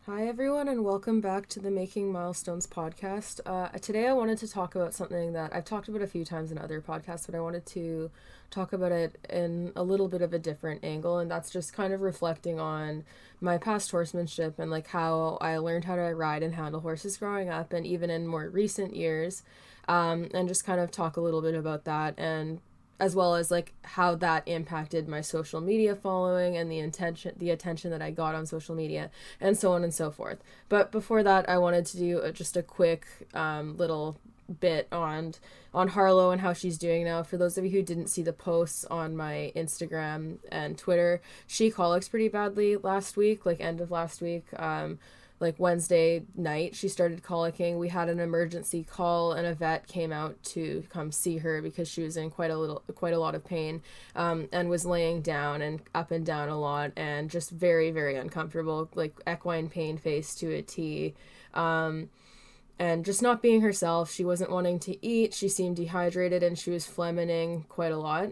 Hi, everyone, and welcome back to the Making Milestones podcast. Today, I wanted to talk about something that I've talked about a few times in other podcasts, but I wanted to talk about it in a little bit of a different angle, and that's just kind of reflecting on my past horsemanship and like how I learned how to ride and handle horses growing up, and even in more recent years, and just kind of talk a little bit about that and as well as like how that impacted my social media following and the attention that I got on social media and so on and so forth. But before that, I wanted to do just a quick little bit on Harlow and how she's doing now. For those of you who didn't see the posts on my Instagram and Twitter, she colics pretty badly last week, like end of last week. Like Wednesday night, she started colicking. We had an emergency call, and a vet came out to come see her because she was in quite a lot of pain, and was laying down and up and down a lot, and just very, very uncomfortable, like equine pain face to a T. And just not being herself. She wasn't wanting to eat. She seemed dehydrated, and she was phlegming quite a lot.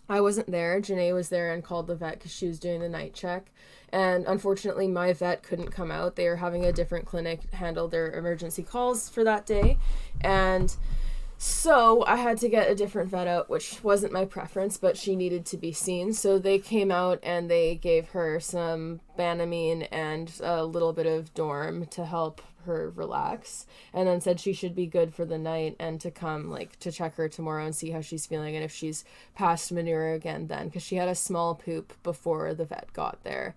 I wasn't there. Janae was there and called the vet because she was doing the night check. And unfortunately, my vet couldn't come out. They were having a different clinic handle their emergency calls for that day. And so I had to get a different vet out, which wasn't my preference, but she needed to be seen. So they came out and they gave her some Banamine and a little bit of Dorm to help her relax, and then said she should be good for the night and to come like to check her tomorrow and see how she's feeling and if she's past manure again then, because she had a small poop before the vet got there.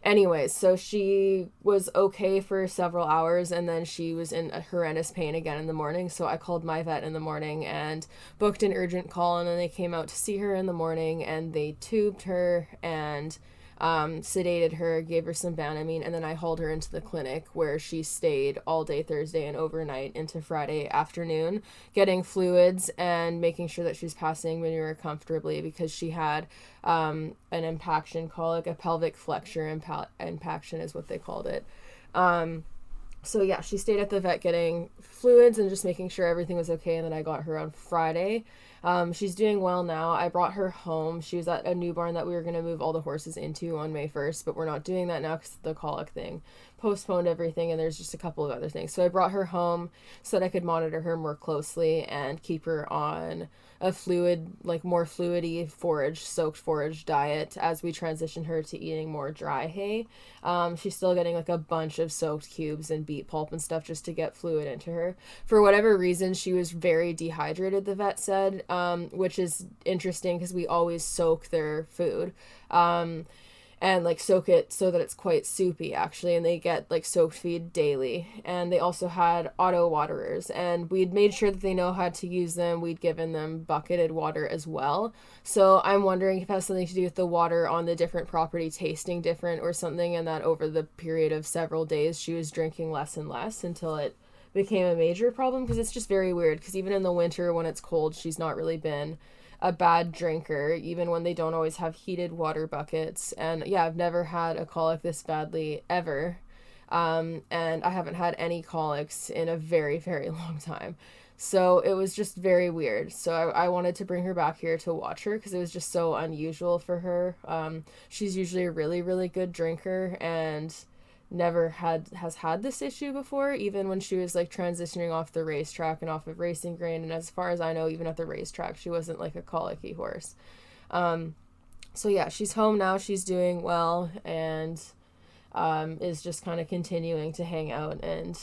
Anyways, so she was okay for several hours, and then she was in a horrendous pain again in the morning. So I called my vet in the morning and booked an urgent call, and then they came out to see her in the morning, and they tubed her and sedated her, gave her some Banamine, and then I hauled her into the clinic where she stayed all day Thursday and overnight into Friday afternoon, getting fluids and making sure that she's passing manure comfortably, because she had an impaction colic, a pelvic flexure impaction is what they called it. So yeah, she stayed at the vet getting fluids and just making sure everything was okay, and then I got her on Friday. She's doing well now. I brought her home. She was at a new barn that we were going to move all the horses into on May 1st, but we're not doing that now because the colic thing postponed everything, and there's just a couple of other things. So I brought her home so that I could monitor her more closely and keep her on a more fluidy soaked forage diet as we transition her to eating more dry hay. She's still getting like a bunch of soaked cubes and beet pulp and stuff just to get fluid into her. For whatever reason, she was very dehydrated, the vet said, which is interesting because we always soak their food. And like soak it so that it's quite soupy actually, and they get like soaked feed daily. And they also had auto waterers, and we'd made sure that they know how to use them. We'd given them bucketed water as well. So I'm wondering if it has something to do with the water on the different property tasting different or something, and that over the period of several days she was drinking less and less until it became a major problem. Because it's just very weird, because even in the winter when it's cold, she's not really been a bad drinker, even when they don't always have heated water buckets. And yeah, I've never had a colic this badly ever. And I haven't had any colics in a very, very long time. So it was just very weird. So I wanted to bring her back here to watch her because it was just so unusual for her. She's usually a really, really good drinker and never has had this issue before, even when she was like transitioning off the racetrack and off of racing grain. And as far as I know, even at the racetrack, she wasn't like a colicky horse. So yeah, she's home now. She's doing well, and is just kind of continuing to hang out and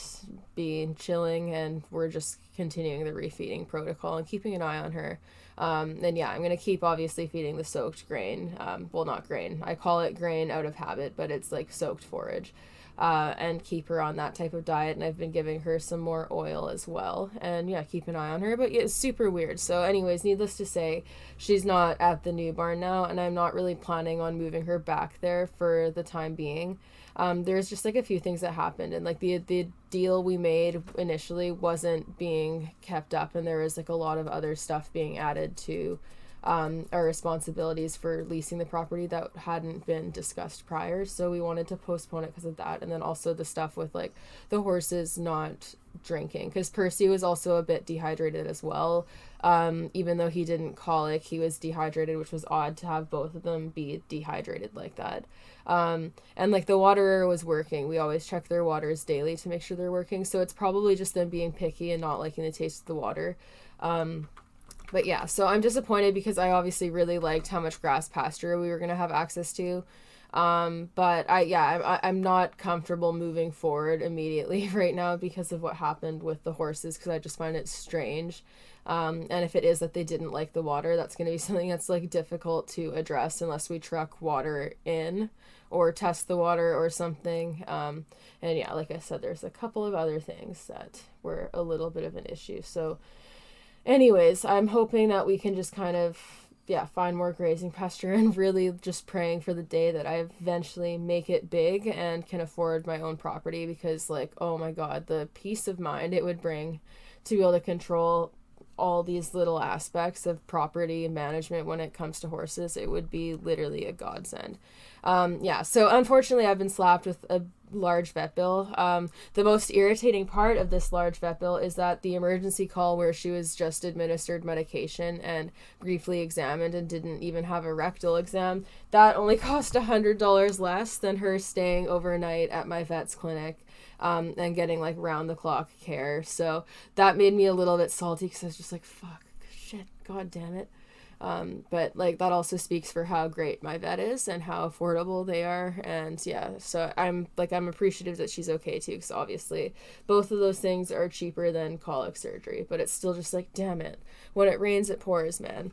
be chilling, and we're just continuing the refeeding protocol and keeping an eye on her. And yeah, I'm going to keep obviously feeding the soaked grain. Well, not grain. I call it grain out of habit, but it's like soaked forage. And keep her on that type of diet. And I've been giving her some more oil as well. And yeah, keep an eye on her. But yeah, it's super weird. So anyways, needless to say, she's not at the new barn now, and I'm not really planning on moving her back there for the time being. There's just like a few things that happened, and like the deal we made initially wasn't being kept up, and there was like a lot of other stuff being added to our responsibilities for leasing the property that hadn't been discussed prior. So we wanted to postpone it because of that. And then also the stuff with like the horses not drinking, because Percy was also a bit dehydrated as well. Even though he didn't colic, he was dehydrated, which was odd to have both of them be dehydrated like that. And like the waterer was working. We always check their waters daily to make sure they're working. So it's probably just them being picky and not liking the taste of the water. But yeah, so I'm disappointed because I obviously really liked how much grass pasture we were going to have access to. But I'm not comfortable moving forward immediately right now because of what happened with the horses, because I just find it strange. And if it is that they didn't like the water, that's going to be something that's like difficult to address unless we truck water in or test the water or something. And yeah, like I said, there's a couple of other things that were a little bit of an issue. So anyways, I'm hoping that we can just kind of, find more grazing pasture, and really just praying for the day that I eventually make it big and can afford my own property, because like, oh my God, the peace of mind it would bring to be able to control all these little aspects of property management when it comes to horses, it would be literally a godsend. So unfortunately I've been slapped with a large vet bill. The most irritating part of this large vet bill is that the emergency call where she was just administered medication and briefly examined and didn't even have a rectal exam, that only cost $100 less than her staying overnight at my vet's clinic. And getting like round the clock care. So that made me a little bit salty, because I was just like, fuck, shit, God damn it. But like that also speaks for how great my vet is and how affordable they are. And yeah, so I'm appreciative that she's okay too, because obviously both of those things are cheaper than colic surgery, but it's still just like, damn it, when it rains it pours, man.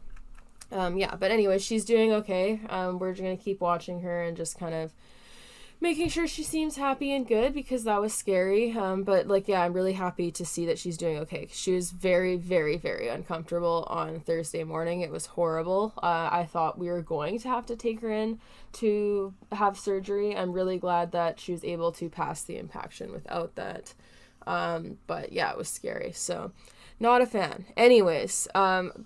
But anyway, she's doing okay. We're just gonna keep watching her and just kind of making sure she seems happy and good, because that was scary. But like, yeah, I'm really happy to see that she's doing okay. She was very, very, very uncomfortable on Thursday morning. It was horrible. I thought we were going to have to take her in to have surgery. I'm really glad that she was able to pass the impaction without that. But yeah, it was scary. So not a fan. Anyways,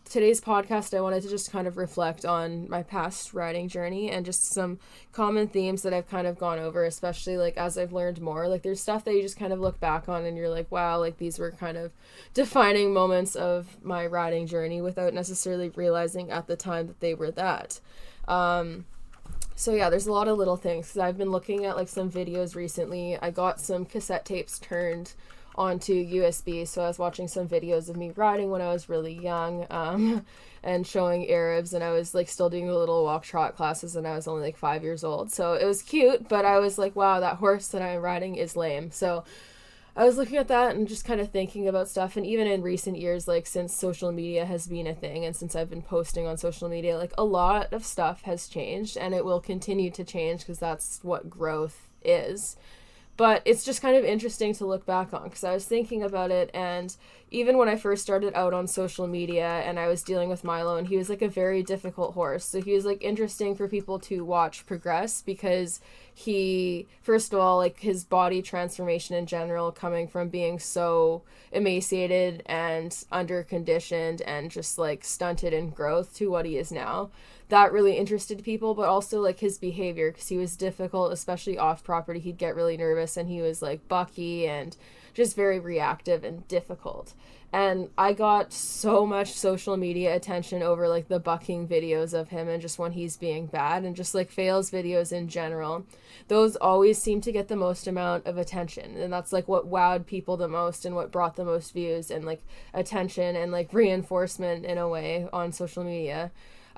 today's podcast, I wanted to just kind of reflect on my past riding journey and just some common themes that I've kind of gone over, especially like as I've learned more. Like there's stuff that you just kind of look back on and you're like, wow, like these were kind of defining moments of my riding journey without necessarily realizing at the time that they were that. So yeah, there's a lot of little things. I've been looking at like some videos recently. I got some cassette tapes turned onto USB, so I was watching some videos of me riding when I was really young, and showing Arabs, and I was like still doing the little walk trot classes, and I was only like 5 years old, so it was cute, but I was like, wow, that horse that I'm riding is lame. So I was looking at that and just kind of thinking about stuff. And even in recent years, like since social media has been a thing and since I've been posting on social media, like a lot of stuff has changed, and it will continue to change because that's what growth is. But it's just kind of interesting to look back on, because I was thinking about it, and even when I first started out on social media and I was dealing with Milo, and he was like a very difficult horse. So he was like interesting for people to watch progress, because he, first of all, like his body transformation in general, coming from being so emaciated and under conditioned and just like stunted in growth to what he is now, that really interested people. But also like his behavior, because he was difficult, especially off property. He'd get really nervous, and he was like bucky and just very reactive and difficult. And I got so much social media attention over like the bucking videos of him, and just when he's being bad, and just like fails videos in general. Those always seem to get the most amount of attention, and that's like what wowed people the most and what brought the most views and like attention and like reinforcement in a way on social media.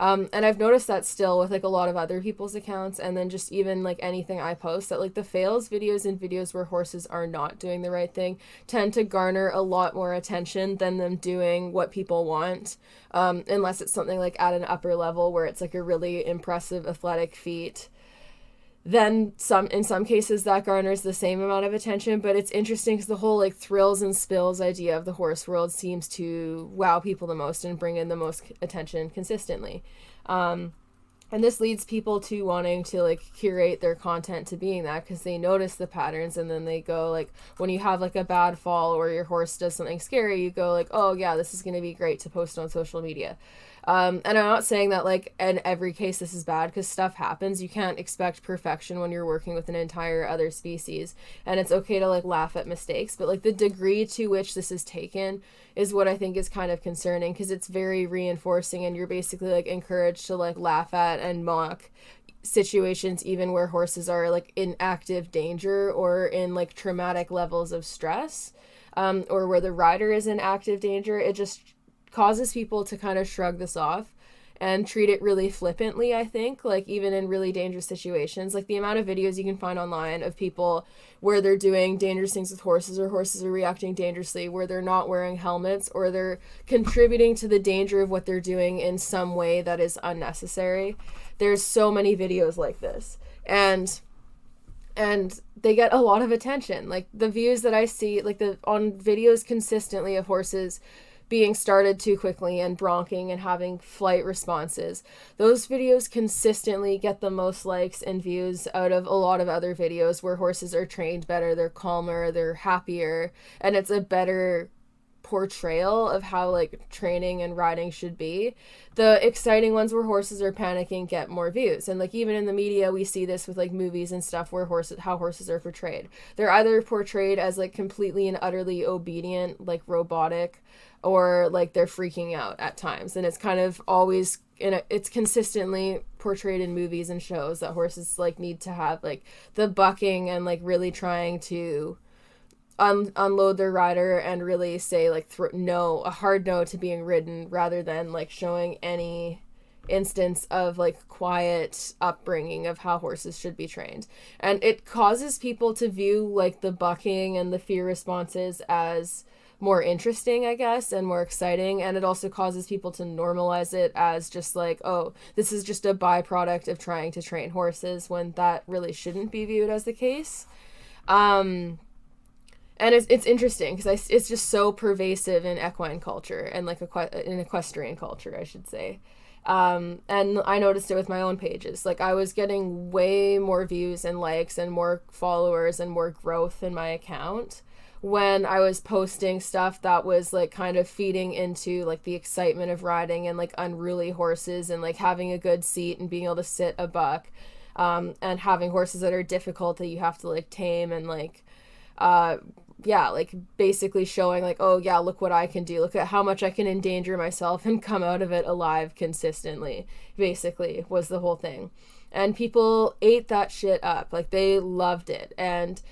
And I've noticed that still with like a lot of other people's accounts, and then just even like anything I post, that like the fails videos and videos where horses are not doing the right thing tend to garner a lot more attention than them doing what people want, unless it's something like at an upper level where it's like a really impressive athletic feat. Then in some cases that garners the same amount of attention. But it's interesting because the whole like thrills and spills idea of the horse world seems to wow people the most and bring in the most attention consistently. And this leads people to wanting to like curate their content to being that, because they notice the patterns, and then they go like, when you have like a bad fall or your horse does something scary, you go like, oh yeah, this is going to be great to post on social media. And I'm not saying that like in every case this is bad, because stuff happens. You can't expect perfection when you're working with an entire other species, and it's okay to like laugh at mistakes, but like the degree to which this is taken is what I think is kind of concerning, because it's very reinforcing, and you're basically like encouraged to like laugh at and mock situations even where horses are like in active danger or in like traumatic levels of stress, or where the rider is in active danger. It just causes people to kind of shrug this off and treat it really flippantly, I think, like even in really dangerous situations. Like the amount of videos you can find online of people where they're doing dangerous things with horses, or horses are reacting dangerously, where they're not wearing helmets, or they're contributing to the danger of what they're doing in some way that is unnecessary. There's so many videos like this, and they get a lot of attention. Like the views that I see, like on videos consistently of horses being started too quickly and bronching and having flight responses, those videos consistently get the most likes and views out of a lot of other videos where horses are trained better, they're calmer, they're happier, and it's a better portrayal of how like training and riding should be. The exciting ones where horses are panicking get more views, and like even in the media we see this with like movies and stuff where how horses are portrayed. They're either portrayed as like completely and utterly obedient, like robotic, or like they're freaking out at times, and it's kind of always it's consistently portrayed in movies and shows that horses like need to have like the bucking and like really trying to unload their rider and really say like a hard no to being ridden, rather than like showing any instance of like quiet upbringing of how horses should be trained. And it causes people to view like the bucking and the fear responses as more interesting, I guess, and more exciting. And it also causes people to normalize it as just like, oh, this is just a byproduct of trying to train horses, when that really shouldn't be viewed as the case. And it's interesting because it's just so pervasive in equine culture and like in equestrian culture, I should say. And I noticed it with my own pages. Like I was getting way more views and likes and more followers and more growth in my account when I was posting stuff that was like kind of feeding into like the excitement of riding and like unruly horses and like having a good seat and being able to sit a buck, and having horses that are difficult that you have to like tame, and like like basically showing like, oh yeah, look what I can do, look at how much I can endanger myself and come out of it alive consistently, basically was the whole thing. And people ate that shit up, like they loved it. And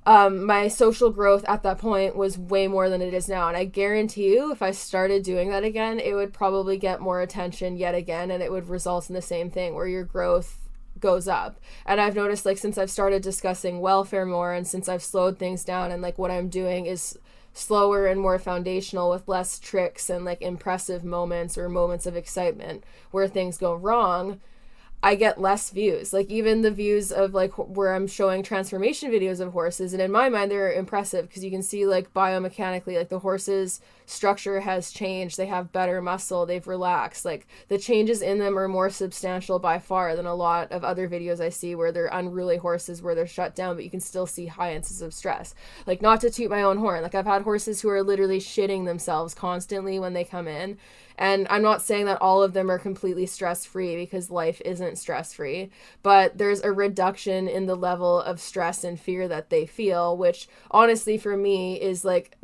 my social growth at that point was way more than it is now, and I guarantee you if I started doing that again, it would probably get more attention yet again, and it would result in the same thing where your growth goes up. And I've noticed like since I've started discussing welfare more, and since I've slowed things down, and like what I'm doing is slower and more foundational with less tricks and like impressive moments or moments of excitement where things go wrong, I get less views. Like even the views of like where I'm showing transformation videos of horses, and in my mind they're impressive because you can see like biomechanically like the horse's structure has changed, they have better muscle, they've relaxed, like the changes in them are more substantial by far than a lot of other videos I see where they're unruly horses where they're shut down but you can still see high instances of stress. Like not to toot my own horn, like I've had horses who are literally shitting themselves constantly when they come in. And I'm not saying that all of them are completely stress-free, because life isn't stress-free, but there's a reduction in the level of stress and fear that they feel, which honestly for me is like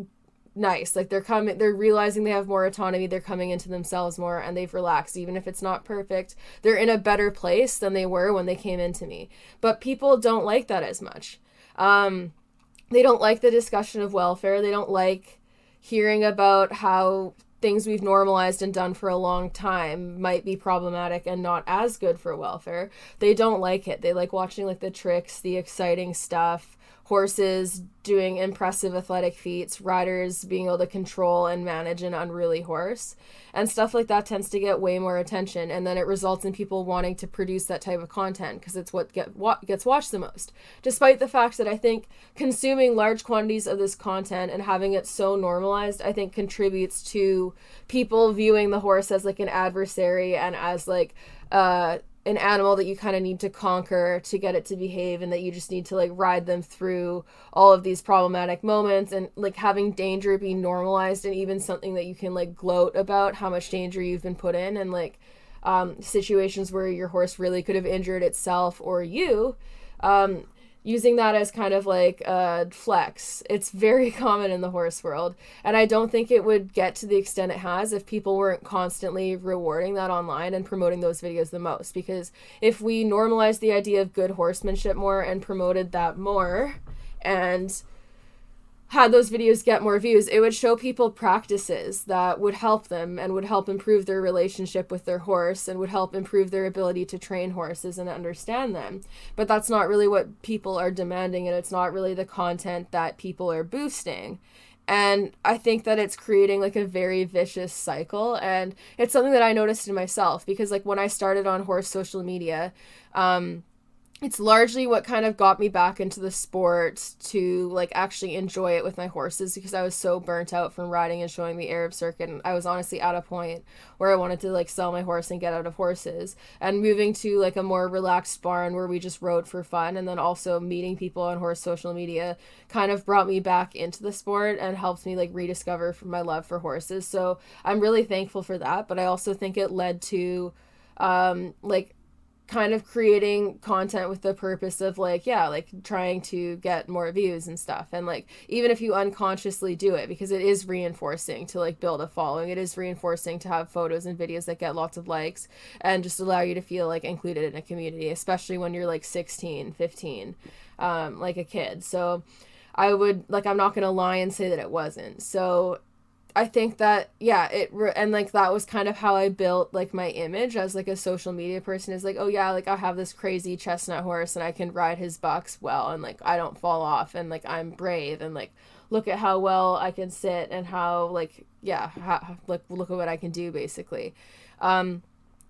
nice. Like they're realizing they have more autonomy, they're coming into themselves more, and they've relaxed. Even if it's not perfect, they're in a better place than they were when they came into me. But people don't like that as much. They don't like the discussion of welfare. They don't like hearing about how things we've normalized and done for a long time might be problematic and not as good for welfare. They don't like it. They like watching like the tricks, the exciting stuff, horses doing impressive athletic feats, riders being able to control and manage an unruly horse, and stuff like that tends to get way more attention, and then it results in people wanting to produce that type of content because it's what gets watched the most, despite the fact that I think consuming large quantities of this content and having it so normalized, I think contributes to people viewing the horse as like an adversary and as like an animal that you kind of need to conquer to get it to behave, and that you just need to like ride them through all of these problematic moments, and like having danger be normalized and even something that you can like gloat about how much danger you've been put in, and like situations where your horse really could have injured itself or you, using that as kind of like a flex. It's very common in the horse world, and I don't think it would get to the extent it has if people weren't constantly rewarding that online and promoting those videos the most. Because if we normalized the idea of good horsemanship more and promoted that more, and had those videos get more views, it would show people practices that would help them and would help improve their relationship with their horse and would help improve their ability to train horses and understand them. But that's not really what people are demanding, and it's not really the content that people are boosting. And I think that it's creating like a very vicious cycle, and it's something that I noticed in myself, because like when I started on horse social media, it's largely what kind of got me back into the sport to like actually enjoy it with my horses, because I was so burnt out from riding and showing the Arab circuit, and I was honestly at a point where I wanted to like sell my horse and get out of horses, and moving to like a more relaxed barn where we just rode for fun, and then also meeting people on horse social media kind of brought me back into the sport and helped me like rediscover my love for horses. So I'm really thankful for that, but I also think it led to like kind of creating content with the purpose of like, yeah, like trying to get more views and stuff. And like, even if you unconsciously do it, because it is reinforcing to like build a following, it is reinforcing to have photos and videos that get lots of likes and just allow you to feel like included in a community, especially when you're like 16, 15, like a kid. So I would like, I'm not going to lie and say that it wasn't. So I think that, yeah, and like that was kind of how I built like my image as like a social media person, is like, oh yeah, like I have this crazy chestnut horse and I can ride his bucks well, and like I don't fall off, and like I'm brave, and like look at how well I can sit, and how like, yeah, like look at what I can do basically. And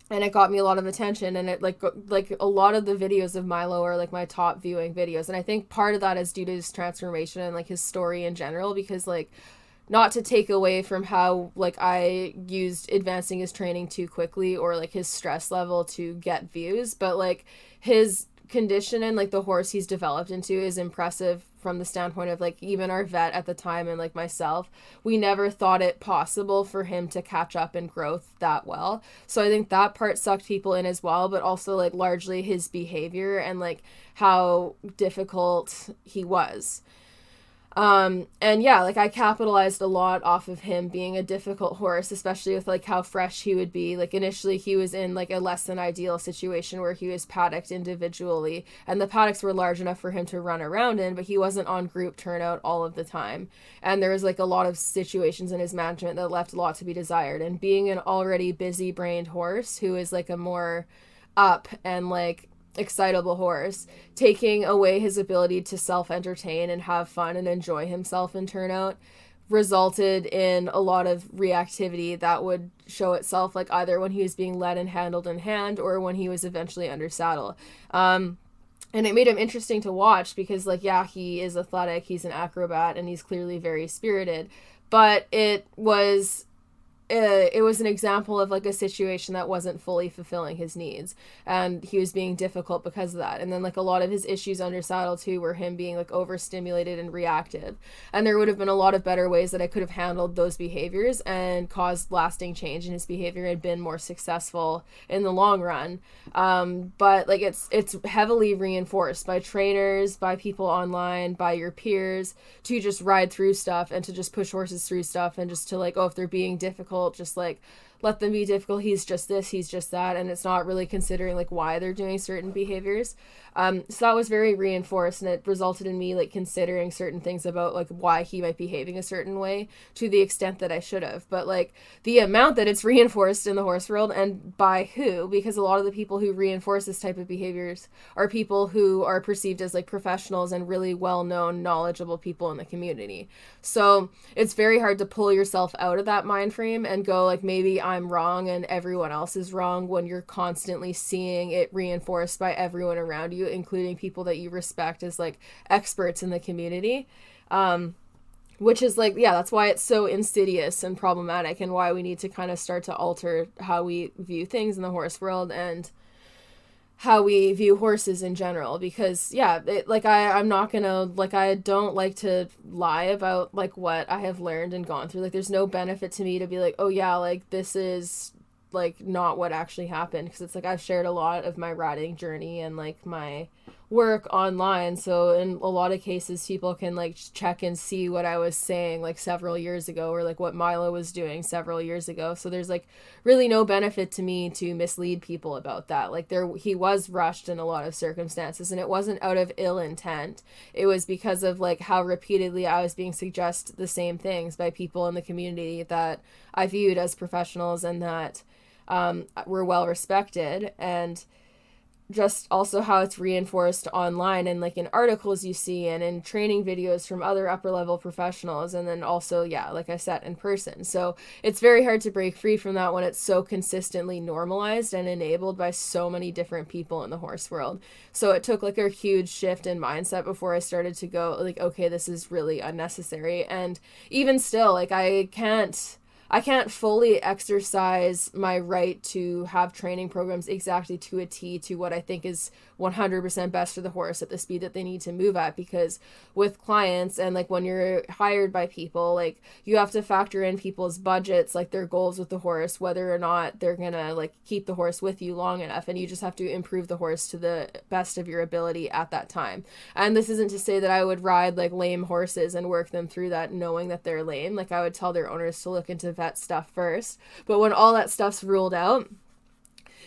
it got me a lot of attention, and it like a lot of the videos of Milo are like my top viewing videos, and I think part of that is due to his transformation and like his story in general, because like, not to take away from how like I used advancing his training too quickly or like his stress level to get views, but like his condition and like the horse he's developed into is impressive from the standpoint of like even our vet at the time and like myself, we never thought it possible for him to catch up in growth that well. So I think that part sucked people in as well, but also like largely his behavior and like how difficult he was. And yeah, like I capitalized a lot off of him being a difficult horse, especially with like how fresh he would be. Like initially he was in like a less than ideal situation where he was paddocked individually, and the paddocks were large enough for him to run around in, but he wasn't on group turnout all of the time. And there was like a lot of situations in his management that left a lot to be desired. And being an already busy brained horse who is like a more up and like excitable horse, taking away his ability to self-entertain and have fun and enjoy himself in turnout resulted in a lot of reactivity that would show itself like either when he was being led and handled in hand or when he was eventually under saddle. And it made him interesting to watch because like, yeah, he is athletic, he's an acrobat, and he's clearly very spirited, but it was an example of like a situation that wasn't fully fulfilling his needs, and he was being difficult because of that. And then like a lot of his issues under saddle too were him being like overstimulated and reactive, and there would have been a lot of better ways that I could have handled those behaviors and caused lasting change in his behavior and been more successful in the long run. But like it's heavily reinforced by trainers, by people online, by your peers, to just ride through stuff and to just push horses through stuff, and just to like, oh, if they're being difficult, just like let them be difficult, he's just this, he's just that, and it's not really considering like why they're doing certain behaviors. So that was very reinforced, and it resulted in me like considering certain things about like why he might be behaving a certain way to the extent that I should have. But like the amount that it's reinforced in the horse world, and by who, because a lot of the people who reinforce this type of behaviors are people who are perceived as like professionals and really well-known, knowledgeable people in the community. So it's very hard to pull yourself out of that mind frame and go like, maybe I'm wrong and everyone else is wrong, when you're constantly seeing it reinforced by everyone around you, including people that you respect as like experts in the community. Which is like, yeah, that's why it's so insidious and problematic, and why we need to kind of start to alter how we view things in the horse world. And how we view horses in general, because I'm not gonna, I don't like to lie about like what I have learned and gone through. Like there's no benefit to me to be like, oh yeah, like this is like not what actually happened, because it's like I've shared a lot of my riding journey and like my work online, so in a lot of cases people can like check and see what I was saying like several years ago, or like what Milo was doing several years ago. So there's like really no benefit to me to mislead people about that. Like he was rushed in a lot of circumstances, and it wasn't out of ill intent. It was because of like how repeatedly I was being suggested the same things by people in the community that I viewed as professionals and that were well respected, and just also how it's reinforced online and like in articles you see and in training videos from other upper level professionals, and then also, yeah, like I said, in person. So it's very hard to break free from that when it's so consistently normalized and enabled by so many different people in the horse world. So it took like a huge shift in mindset before I started to go like, okay, this is really unnecessary. And even still, like I can't fully exercise my right to have training programs exactly to a T to what I think is 100% best for the horse at the speed that they need to move at, because with clients and like when you're hired by people, like you have to factor in people's budgets, like their goals with the horse, whether or not they're gonna like keep the horse with you long enough, and you just have to improve the horse to the best of your ability at that time. And this isn't to say that I would ride like lame horses and work them through that knowing that they're lame. Like I would tell their owners to look into vet stuff first, but when all that stuff's ruled out,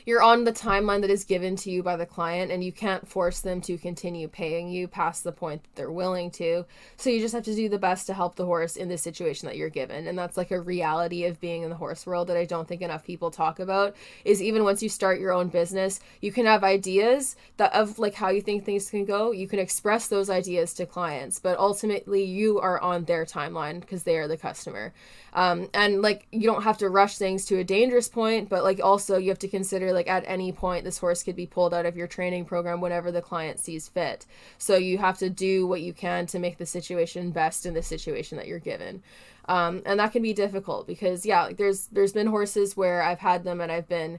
you're on the timeline that is given to you by the client, and you can't force them to continue paying you past the point that they're willing to. So you just have to do the best to help the horse in the situation that you're given. And that's like a reality of being in the horse world that I don't think enough people talk about, is even once you start your own business, you can have ideas that of like how you think things can go. You can express those ideas to clients, but ultimately you are on their timeline because they are the customer. And like you don't have to rush things to a dangerous point, but like also you have to consider like at any point this horse could be pulled out of your training program whenever the client sees fit. So you have to do what you can to make the situation best in the situation that you're given. And that can be difficult because like there's been horses where I've had them and I've been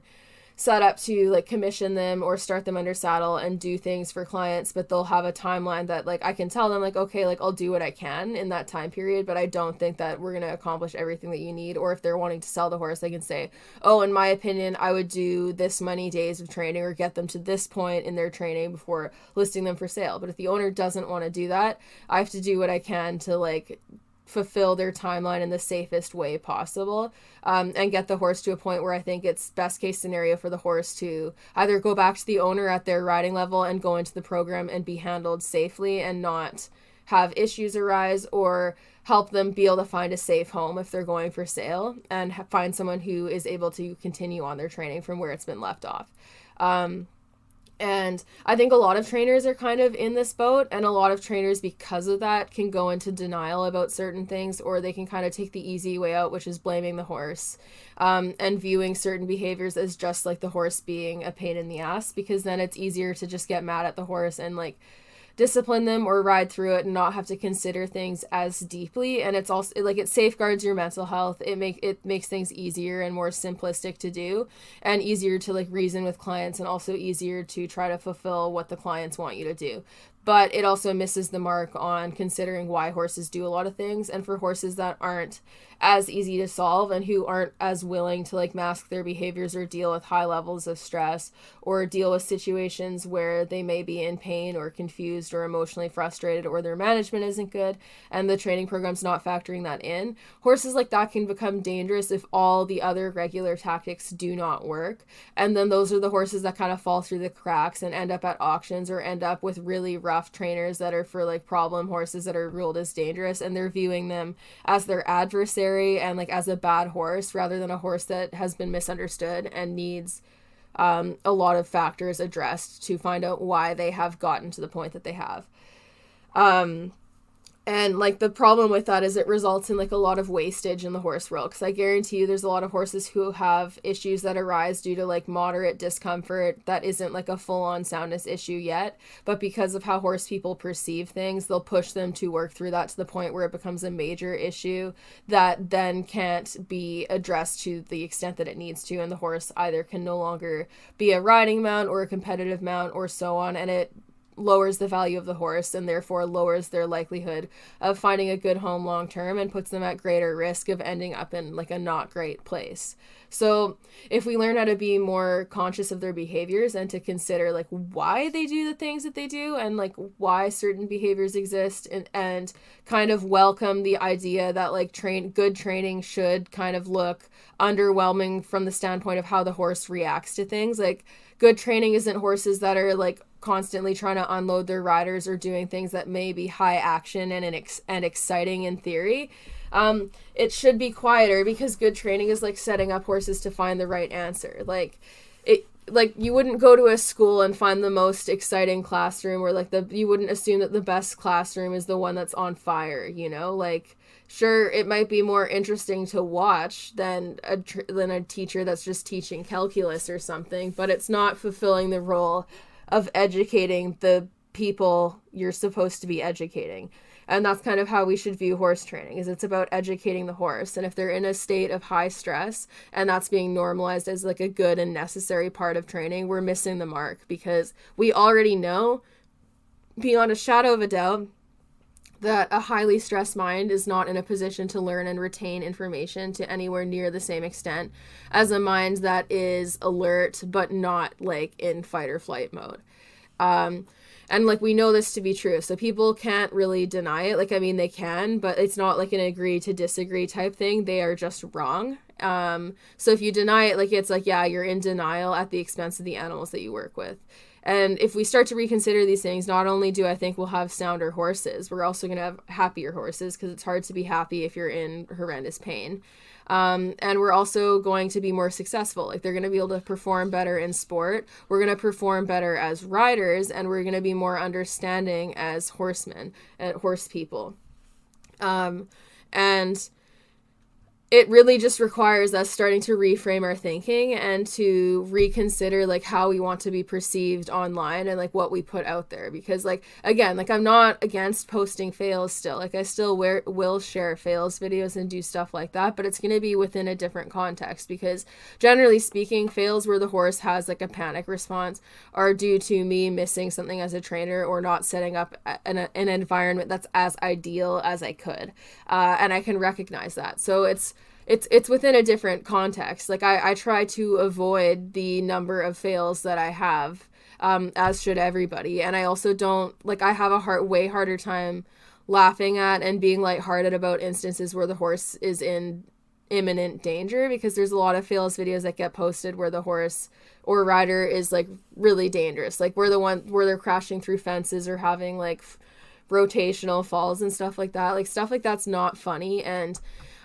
set up to like commission them or start them under saddle and do things for clients, but they'll have a timeline that like I can tell them like, okay, like I'll do what I can in that time period, but I don't think that we're going to accomplish everything that you need. Or if they're wanting to sell the horse, they can say, oh, in my opinion, I would do this many days of training or get them to this point in their training before listing them for sale. But if the owner doesn't want to do that, I have to do what I can to like fulfill their timeline in the safest way possible, and get the horse to a point where I think it's best case scenario for the horse to either go back to the owner at their riding level and go into the program and be handled safely and not have issues arise, or help them be able to find a safe home if they're going for sale and find someone who is able to continue on their training from where it's been left off. And I think a lot of trainers are kind of in this boat, and a lot of trainers, because of that, can go into denial about certain things, or they can kind of take the easy way out, which is blaming the horse, and viewing certain behaviors as just like the horse being a pain in the ass, because then it's easier to just get mad at the horse and like discipline them or ride through it and not have to consider things as deeply. And it's also like it safeguards your mental health. It makes things easier and more simplistic to do, and easier to like reason with clients, and also easier to try to fulfill what the clients want you to do. But it also misses the mark on considering why horses do a lot of things, and for horses that aren't as easy to solve and who aren't as willing to like mask their behaviors or deal with high levels of stress or deal with situations where they may be in pain or confused or emotionally frustrated, or their management isn't good and the training program's not factoring that in. Horses like that can become dangerous if all the other regular tactics do not work, and then those are the horses that kind of fall through the cracks and end up at auctions or end up with really rough trainers that are for like problem horses that are ruled as dangerous, and they're viewing them as their adversary and like as a bad horse rather than a horse that has been misunderstood and needs a lot of factors addressed to find out why they have gotten to the point that they have. And like the problem with that is it results in like a lot of wastage in the horse world, because I guarantee you there's a lot of horses who have issues that arise due to like moderate discomfort that isn't like a full-on soundness issue yet, but because of how horse people perceive things, they'll push them to work through that to the point where it becomes a major issue that then can't be addressed to the extent that it needs to, and the horse either can no longer be a riding mount or a competitive mount or so on, and it lowers the value of the horse and therefore lowers their likelihood of finding a good home long term and puts them at greater risk of ending up in like a not great place. So if we learn how to be more conscious of their behaviors and to consider like why they do the things that they do and like why certain behaviors exist, and kind of welcome the idea that like good training should kind of look underwhelming from the standpoint of how the horse reacts to things. Like good training isn't horses that are like constantly trying to unload their riders or doing things that may be high action and exciting in theory. It should be quieter, because good training is like setting up horses to find the right answer. Like you wouldn't go to a school and find the most exciting classroom, or like you wouldn't assume that the best classroom is the one that's on fire, you know? Like sure, it might be more interesting to watch than a teacher that's just teaching calculus or something, but it's not fulfilling the role of educating the people you're supposed to be educating. And that's kind of how we should view horse training, is it's about educating the horse. And if they're in a state of high stress and that's being normalized as like a good and necessary part of training, we're missing the mark, because we already know beyond a shadow of a doubt that a highly stressed mind is not in a position to learn and retain information to anywhere near the same extent as a mind that is alert but not like in fight or flight mode. And like we know this to be true, so people can't really deny it. Like I mean they can, but it's not like an agree to disagree type thing. They are just wrong. So if you deny it, like it's like, yeah, you're in denial at the expense of the animals that you work with. And if we start to reconsider these things, not only do I think we'll have sounder horses, we're also going to have happier horses, because it's hard to be happy if you're in horrendous pain. And we're also going to be more successful. Like they're going to be able to perform better in sport. We're going to perform better as riders, and we're going to be more understanding as horsemen and horse people. And it really just requires us starting to reframe our thinking and to reconsider like how we want to be perceived online and like what we put out there. Because like, again, like I'm not against posting fails still. Like I still will share fails videos and do stuff like that, but it's going to be within a different context, because generally speaking, fails where the horse has like a panic response are due to me missing something as a trainer or not setting up an environment that's as ideal as I could. And I can recognize that. So it's within a different context. Like I try to avoid the number of fails that I have, as should everybody. And I also don't, like I have a way harder time laughing at and being lighthearted about instances where the horse is in imminent danger, because there's a lot of fails videos that get posted where the horse or rider is like really dangerous. Like where they're crashing through fences or having like rotational falls and stuff like that. Like stuff like that's not funny, and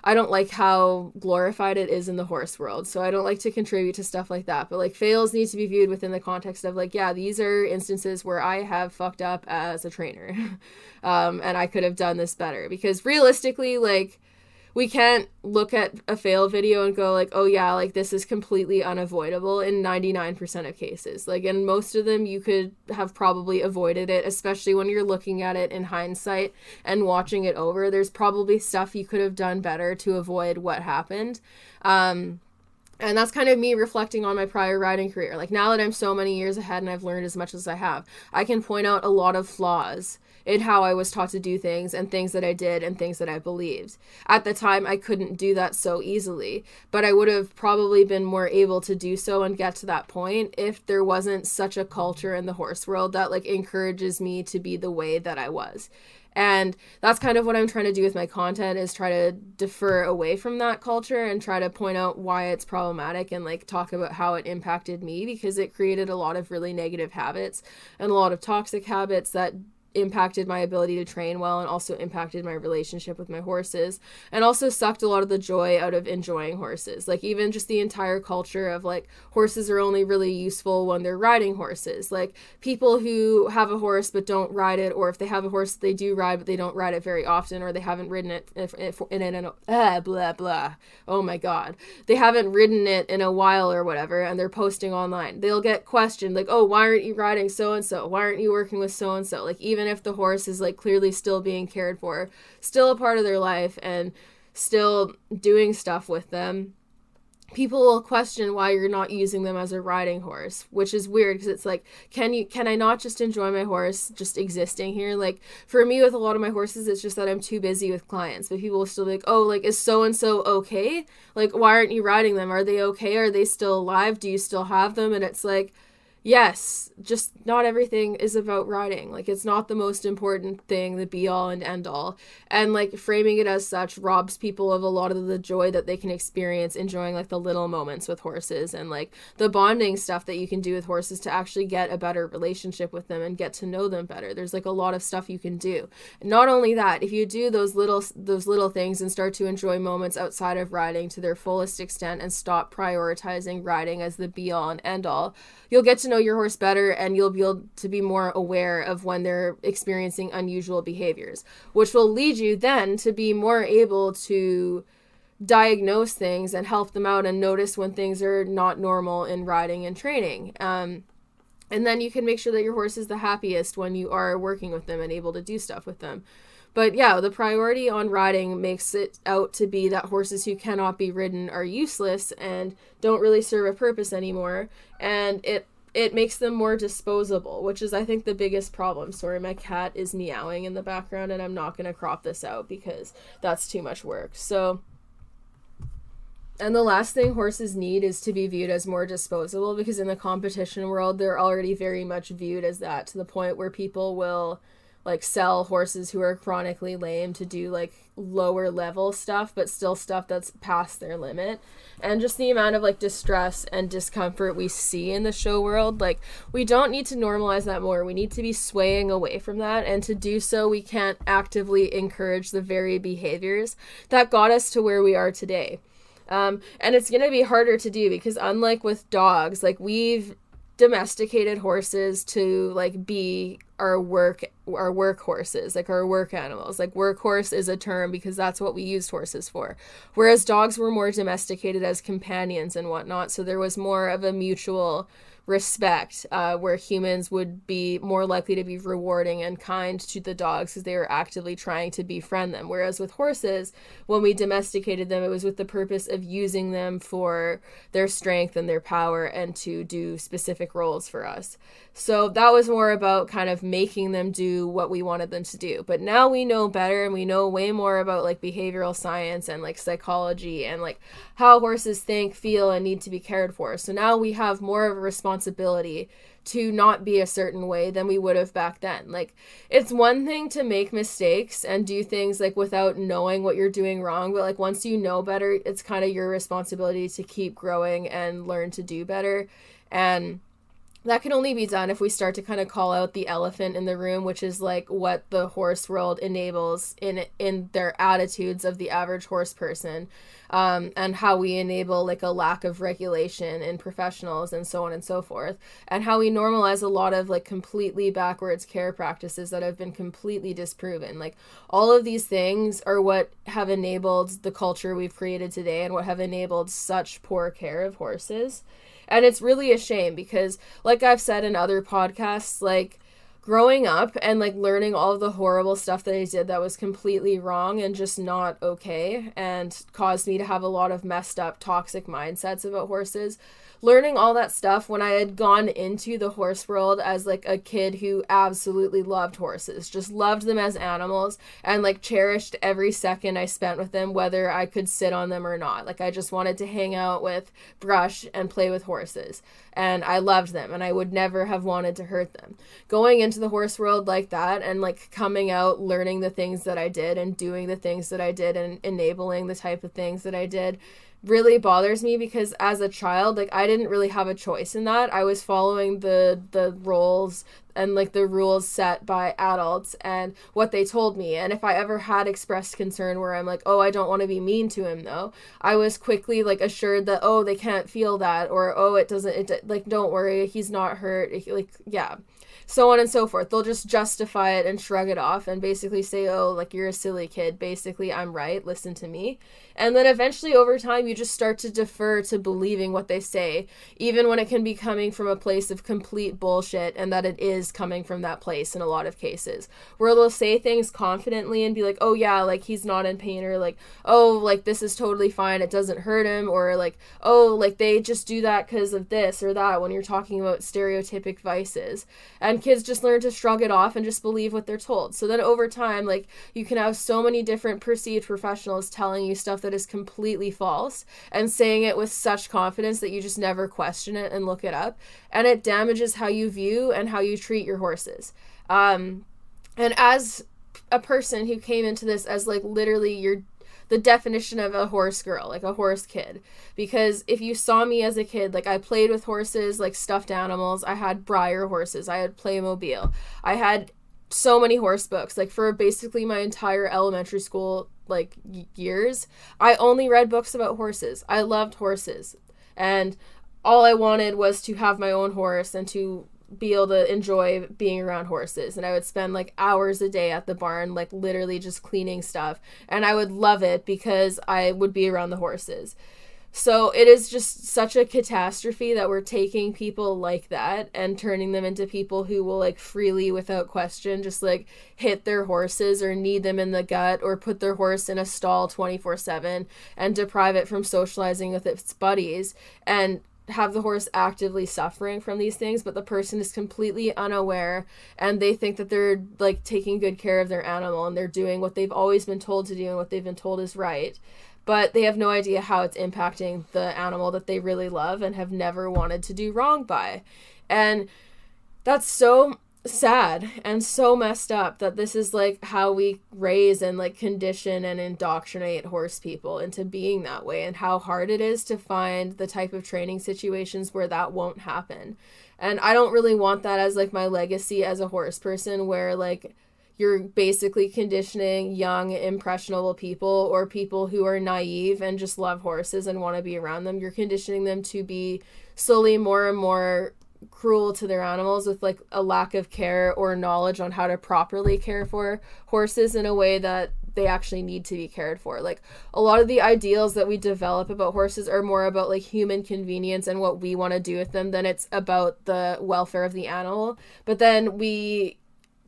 I don't like how glorified it is in the horse world. So I don't like to contribute to stuff like that. But like fails need to be viewed within the context of like, yeah, these are instances where I have fucked up as a trainer. And I could have done this better, because realistically, like we can't look at a fail video and go like, oh yeah, like this is completely unavoidable in 99% of cases. Like in most of them, you could have probably avoided it, especially when you're looking at it in hindsight and watching it over. There's probably stuff you could have done better to avoid what happened. And that's kind of me reflecting on my prior riding career. Like now that I'm so many years ahead and I've learned as much as I have, I can point out a lot of flaws in how I was taught to do things and things that I did and things that I believed. At the time, I couldn't do that so easily, but I would have probably been more able to do so and get to that point if there wasn't such a culture in the horse world that like encourages me to be the way that I was. And that's kind of what I'm trying to do with my content, is try to defer away from that culture and try to point out why it's problematic and like talk about how it impacted me, because it created a lot of really negative habits and a lot of toxic habits that impacted my ability to train well and also impacted my relationship with my horses, and also sucked a lot of the joy out of enjoying horses. Like even just the entire culture of like horses are only really useful when they're riding horses. Like people who have a horse but don't ride it, or if they have a horse they do ride but they don't ride it very often, or they haven't ridden it blah blah, oh my god, they haven't ridden it in a while or whatever, and they're posting online, they'll get questioned like, oh, why aren't you riding so and so, why aren't you working with so and so? Like even if the horse is like clearly still being cared for, still a part of their life and still doing stuff with them, people will question why you're not using them as a riding horse, which is weird because it's like, can I not just enjoy my horse just existing here? Like for me with a lot of my horses, it's just that I'm too busy with clients, but people will still be like, oh, like is so and so okay? Like why aren't you riding them? Are they okay? Are they still alive? Do you still have them? And it's like, yes, just not everything is about riding. Like it's not the most important thing, the be all and end all. And like framing it as such robs people of a lot of the joy that they can experience enjoying like the little moments with horses and like the bonding stuff that you can do with horses to actually get a better relationship with them and get to know them better. There's like a lot of stuff you can do. And not only that, if you do those little things and start to enjoy moments outside of riding to their fullest extent and stop prioritizing riding as the be all and end all, you'll get to know your horse better, and you'll be able to be more aware of when they're experiencing unusual behaviors, which will lead you then to be more able to diagnose things and help them out and notice when things are not normal in riding and training. And then you can make sure that your horse is the happiest when you are working with them and able to do stuff with them. But yeah, the priority on riding makes it out to be that horses who cannot be ridden are useless and don't really serve a purpose anymore. And it makes them more disposable, which is, I think, the biggest problem. Sorry, my cat is meowing in the background, and I'm not going to crop this out because that's too much work. So, and the last thing horses need is to be viewed as more disposable, because in the competition world, they're already very much viewed as that, to the point where people will like sell horses who are chronically lame to do like lower level stuff, but still stuff that's past their limit. And just the amount of like distress and discomfort we see in the show world, like we don't need to normalize that more. We need to be swaying away from that, and to do so we can't actively encourage the very behaviors that got us to where we are today. And it's gonna be harder to do because unlike with dogs, like we've domesticated horses to like be our work horses, like our work animals. Like workhorse is a term because that's what we used horses for, whereas dogs were more domesticated as companions and whatnot, so there was more of a mutual respect, where humans would be more likely to be rewarding and kind to the dogs because they were actively trying to befriend them. Whereas with horses, when we domesticated them, it was with the purpose of using them for their strength and their power and to do specific roles for us. So that was more about kind of making them do what we wanted them to do. But now we know better, and we know way more about like behavioral science and like psychology and like how horses think, feel, and need to be cared for. So now we have more of a responsibility to not be a certain way than we would have back then. Like it's one thing to make mistakes and do things like without knowing what you're doing wrong, but like once you know better, it's kind of your responsibility to keep growing and learn to do better. And that can only be done if we start to kind of call out the elephant in the room, which is like what the horse world enables in their attitudes of the average horse person, and how we enable like a lack of regulation in professionals and so on and so forth, and how we normalize a lot of like completely backwards care practices that have been completely disproven. Like all of these things are what have enabled the culture we've created today and what have enabled such poor care of horses. And it's really a shame because, like I've said in other podcasts, like growing up and like learning all of the horrible stuff that I did that was completely wrong and just not okay and caused me to have a lot of messed up toxic mindsets about horses. Learning all that stuff when I had gone into the horse world as like a kid who absolutely loved horses, just loved them as animals and like cherished every second I spent with them, whether I could sit on them or not. Like I just wanted to hang out with, brush, and play with horses. And I loved them and I would never have wanted to hurt them. Going into the horse world like that and like coming out, learning the things that I did and doing the things that I did and enabling the type of things that I did really bothers me because as a child, like, I didn't really have a choice in that. I was following the roles and like the rules set by adults and what they told me. And if I ever had expressed concern where I'm like, oh, I don't want to be mean to him though, I was quickly like assured that, oh, they can't feel that, or oh, it doesn't, like, don't worry, he's not hurt, like, yeah, so on and so forth. They'll just justify it and shrug it off and basically say, oh, like, you're a silly kid, basically, I'm right, listen to me. And then eventually over time you just start to defer to believing what they say, even when it can be coming from a place of complete bullshit, and that it is coming from that place in a lot of cases, where they'll say things confidently and be like, oh yeah, like, he's not in pain, or like, oh, like, this is totally fine, it doesn't hurt him, or like, oh, like, they just do that because of this or that, when you're talking about stereotypic vices. And kids just learn to shrug it off and just believe what they're told. So then over time, like, you can have so many different perceived professionals telling you stuff that is completely false and saying it with such confidence that you just never question it and look it up, and it damages how you view and how you treat your horses. And as a person who came into this as like literally the definition of a horse girl, like a horse kid, because if you saw me as a kid, like, I played with horses, like stuffed animals, I had Breyer horses, I had Playmobil, I had so many horse books, like, for basically my entire elementary school, like, years, I only read books about horses. I loved horses, and all I wanted was to have my own horse and to be able to enjoy being around horses. And I would spend like hours a day at the barn, like literally just cleaning stuff, and I would love it because I would be around the horses. So it is just such a catastrophe that we're taking people like that and turning them into people who will, like, freely, without question, just like hit their horses or knee them in the gut or put their horse in a stall 24/7 and deprive it from socializing with its buddies, and have the horse actively suffering from these things, but the person is completely unaware, and they think that they're like taking good care of their animal and they're doing what they've always been told to do and what they've been told is right, but they have no idea how it's impacting the animal that they really love and have never wanted to do wrong by. And that's so sad and so messed up that this is like how we raise and like condition and indoctrinate horse people into being that way, and how hard it is to find the type of training situations where that won't happen. And I don't really want that as like my legacy as a horse person, where like you're basically conditioning young impressionable people or people who are naive and just love horses and want to be around them. You're conditioning them to be slowly more and more cruel to their animals with like a lack of care or knowledge on how to properly care for horses in a way that they actually need to be cared for. Like, a lot of the ideals that we develop about horses are more about like human convenience and what we want to do with them than it's about the welfare of the animal. But then we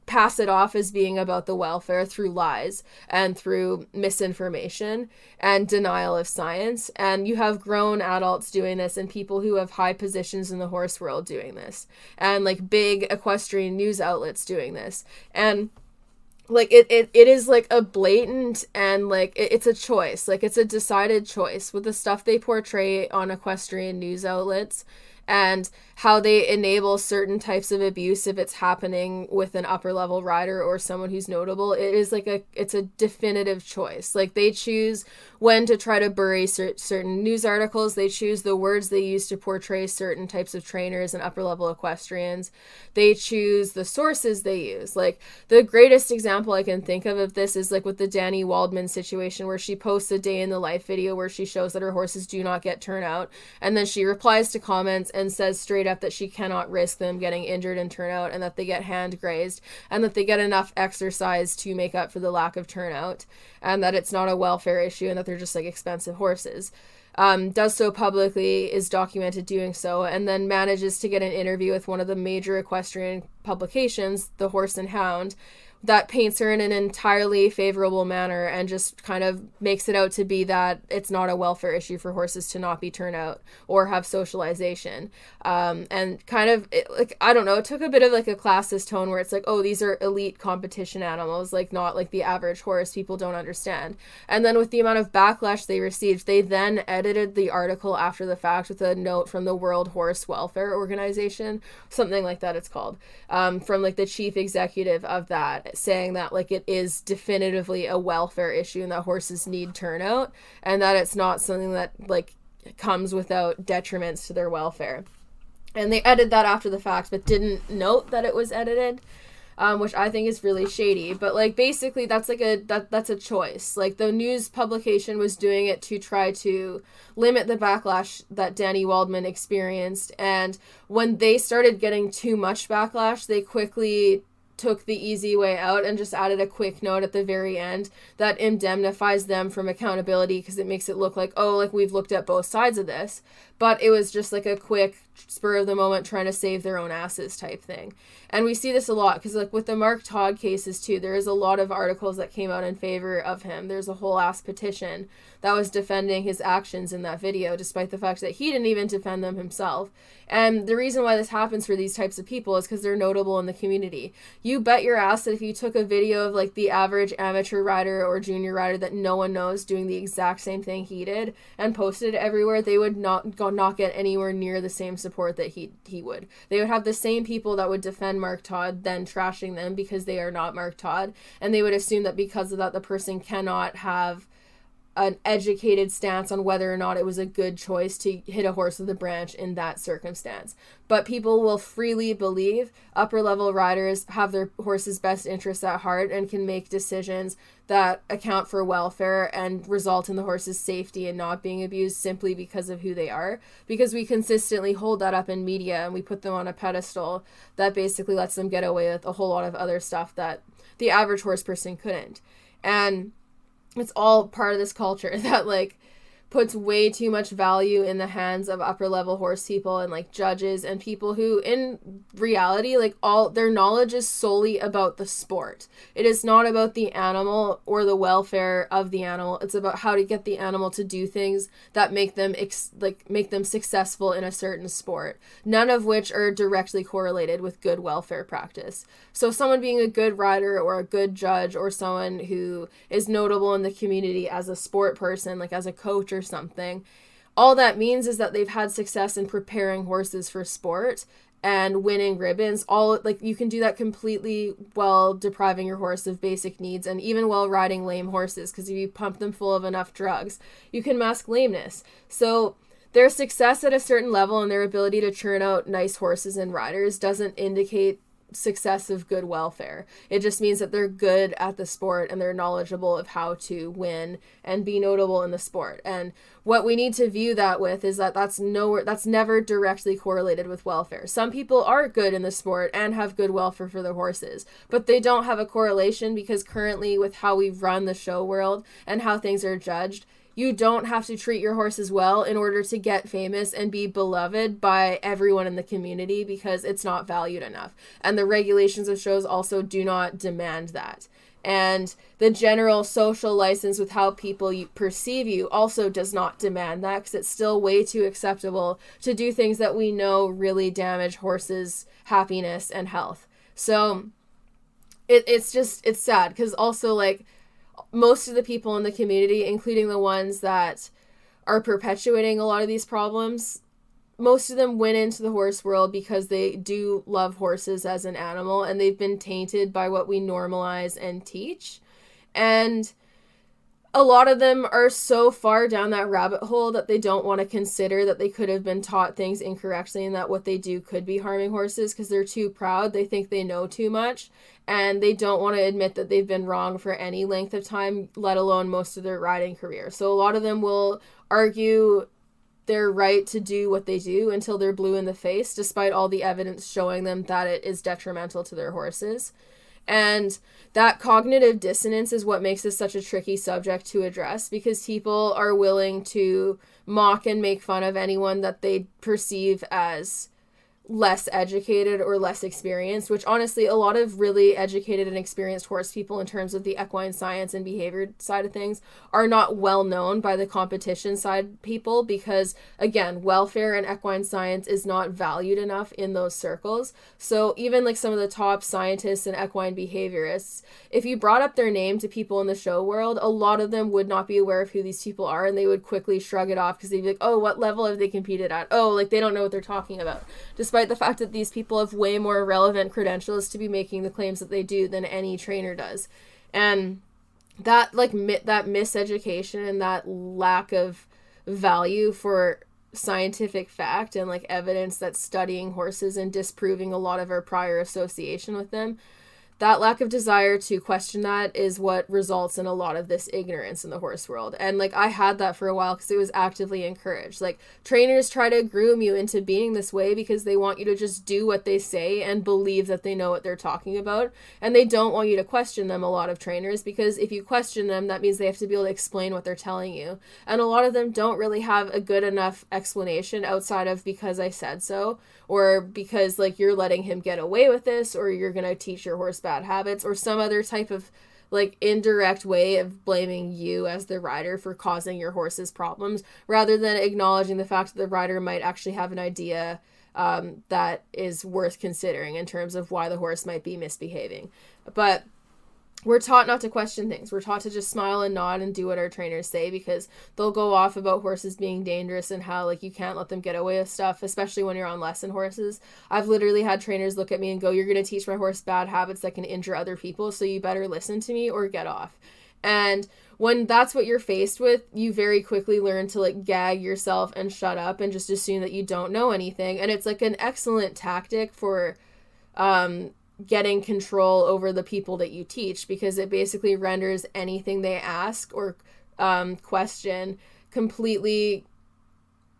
pass it off as being about the welfare through lies and through misinformation and denial of science. And you have grown adults doing this and people who have high positions in the horse world doing this, and like big equestrian news outlets doing this. And like it is like a blatant and like it's a choice, like it's a decided choice with the stuff they portray on equestrian news outlets and how they enable certain types of abuse if it's happening with an upper level rider or someone who's notable. It is like it's a definitive choice. Like, they choose when to try to bury certain news articles. They choose the words they use to portray certain types of trainers and upper level equestrians. They choose the sources they use. Like, the greatest example I can think of this is like with the Danny Waldman situation, where she posts a day in the life video where she shows that her horses do not get turnout, and then she replies to comments and says straight up that she cannot risk them getting injured in turnout, and that they get hand grazed, and that they get enough exercise to make up for the lack of turnout, and that it's not a welfare issue, and that they're just like expensive horses. Does so publicly, is documented doing so, and then manages to get an interview with one of the major equestrian publications, The Horse and Hound, that paints her in an entirely favorable manner and just kind of makes it out to be that it's not a welfare issue for horses to not be turnout or have socialization. And kind of, like, I don't know, it took a bit of like a classist tone where it's like, oh, these are elite competition animals, like not like the average horse, people don't understand. And then with the amount of backlash they received, they then edited the article after the fact with a note from the World Horse Welfare Organization, something like that it's called, from like the chief executive of that. saying that like it is definitively a welfare issue and that horses need turnout and that it's not something that like comes without detriments to their welfare. And they edited that after the fact, but didn't note that it was edited, which I think is really shady. But like basically that's like that's a choice. Like the news publication was doing it to try to limit the backlash that Danny Waldman experienced, and when they started getting too much backlash, they quickly took the easy way out and just added a quick note at the very end that indemnifies them from accountability, because it makes it look like, oh, like we've looked at both sides of this. But it was just like a quick spur of the moment trying to save their own asses type thing. And we see this a lot because like with the Mark Todd cases too, there is a lot of articles that came out in favor of him. There's a whole ass petition that was defending his actions in that video, despite the fact that he didn't even defend them himself. And the reason why this happens for these types of people is because they're notable in the community. You bet your ass that if you took a video of like the average amateur rider or junior rider that no one knows doing the exact same thing he did and posted it everywhere, they would not get anywhere near the same support that he would. They would have the same people that would defend Mark Todd then trashing them because they are not Mark Todd, and they would assume that because of that the person cannot have an educated stance on whether or not it was a good choice to hit a horse with a branch in that circumstance. But people will freely believe upper level riders have their horse's best interests at heart and can make decisions that account for welfare and result in the horse's safety and not being abused simply because of who they are. Because we consistently hold that up in media and we put them on a pedestal that basically lets them get away with a whole lot of other stuff that the average horse person couldn't. And it's all part of this culture that like puts way too much value in the hands of upper level horse people and like judges and people who in reality like all their knowledge is solely about the sport. It is not about the animal or the welfare of the animal. It's about how to get the animal to do things that make them make them successful in a certain sport, none of which are directly correlated with good welfare practice. So someone being a good rider or a good judge or someone who is notable in the community as a sport person, like as a coach or something, all that means is that they've had success in preparing horses for sport and winning ribbons. All like you can do that completely while depriving your horse of basic needs, and even while riding lame horses, because if you pump them full of enough drugs you can mask lameness. So their success at a certain level and their ability to churn out nice horses and riders doesn't indicate success of good welfare. It just means that they're good at the sport and they're knowledgeable of how to win and be notable in the sport. And what we need to view that with is that that's never directly correlated with welfare. Some people are good in the sport and have good welfare for their horses, but they don't have a correlation because currently with how we run the show world and how things are judged, you don't have to treat your horses well in order to get famous and be beloved by everyone in the community, because it's not valued enough. And the regulations of shows also do not demand that. And the general social license with how people perceive you also does not demand that, because it's still way too acceptable to do things that we know really damage horses' happiness and health. So it's sad, because also like most of the people in the community, including the ones that are perpetuating a lot of these problems, most of them went into the horse world because they do love horses as an animal, and they've been tainted by what we normalize and teach. And a lot of them are so far down that rabbit hole that they don't want to consider that they could have been taught things incorrectly and that what they do could be harming horses, because they're too proud. They think they know too much, and they don't want to admit that they've been wrong for any length of time, let alone most of their riding career. So a lot of them will argue their right to do what they do until they're blue in the face, despite all the evidence showing them that it is detrimental to their horses. And that cognitive dissonance is what makes this such a tricky subject to address, because people are willing to mock and make fun of anyone that they perceive as less educated or less experienced, which honestly a lot of really educated and experienced horse people in terms of the equine science and behavior side of things are not well known by the competition side people, because again, welfare and equine science is not valued enough in those circles. So even like some of the top scientists and equine behaviorists, if you brought up their name to people in the show world, a lot of them would not be aware of who these people are, and they would quickly shrug it off because they'd be like, oh, what level have they competed at? Oh, like they don't know what they're talking about, despite despite the fact that these people have way more relevant credentials to be making the claims that they do than any trainer does. And that that miseducation and that lack of value for scientific fact and like evidence that's studying horses and disproving a lot of our prior association with them, that lack of desire to question that is what results in a lot of this ignorance in the horse world. And like I had that for a while because it was actively encouraged. Like trainers try to groom you into being this way because they want you to just do what they say and believe that they know what they're talking about. And they don't want you to question them, a lot of trainers, because if you question them, that means they have to be able to explain what they're telling you. And a lot of them don't really have a good enough explanation outside of because I said so, or because like you're letting him get away with this, or you're going to teach your horse bad habits, or some other type of like indirect way of blaming you as the rider for causing your horse's problems, rather than acknowledging the fact that the rider might actually have an idea that is worth considering in terms of why the horse might be misbehaving. But we're taught not to question things. We're taught to just smile and nod and do what our trainers say, because they'll go off about horses being dangerous and how like you can't let them get away with stuff, especially when you're on lesson horses. I've literally had trainers look at me and go, "You're going to teach my horse bad habits that can injure other people, so you better listen to me or get off." And when that's what you're faced with, you very quickly learn to like gag yourself and shut up and just assume that you don't know anything. And it's like an excellent tactic for getting control over the people that you teach, because it basically renders anything they ask or question completely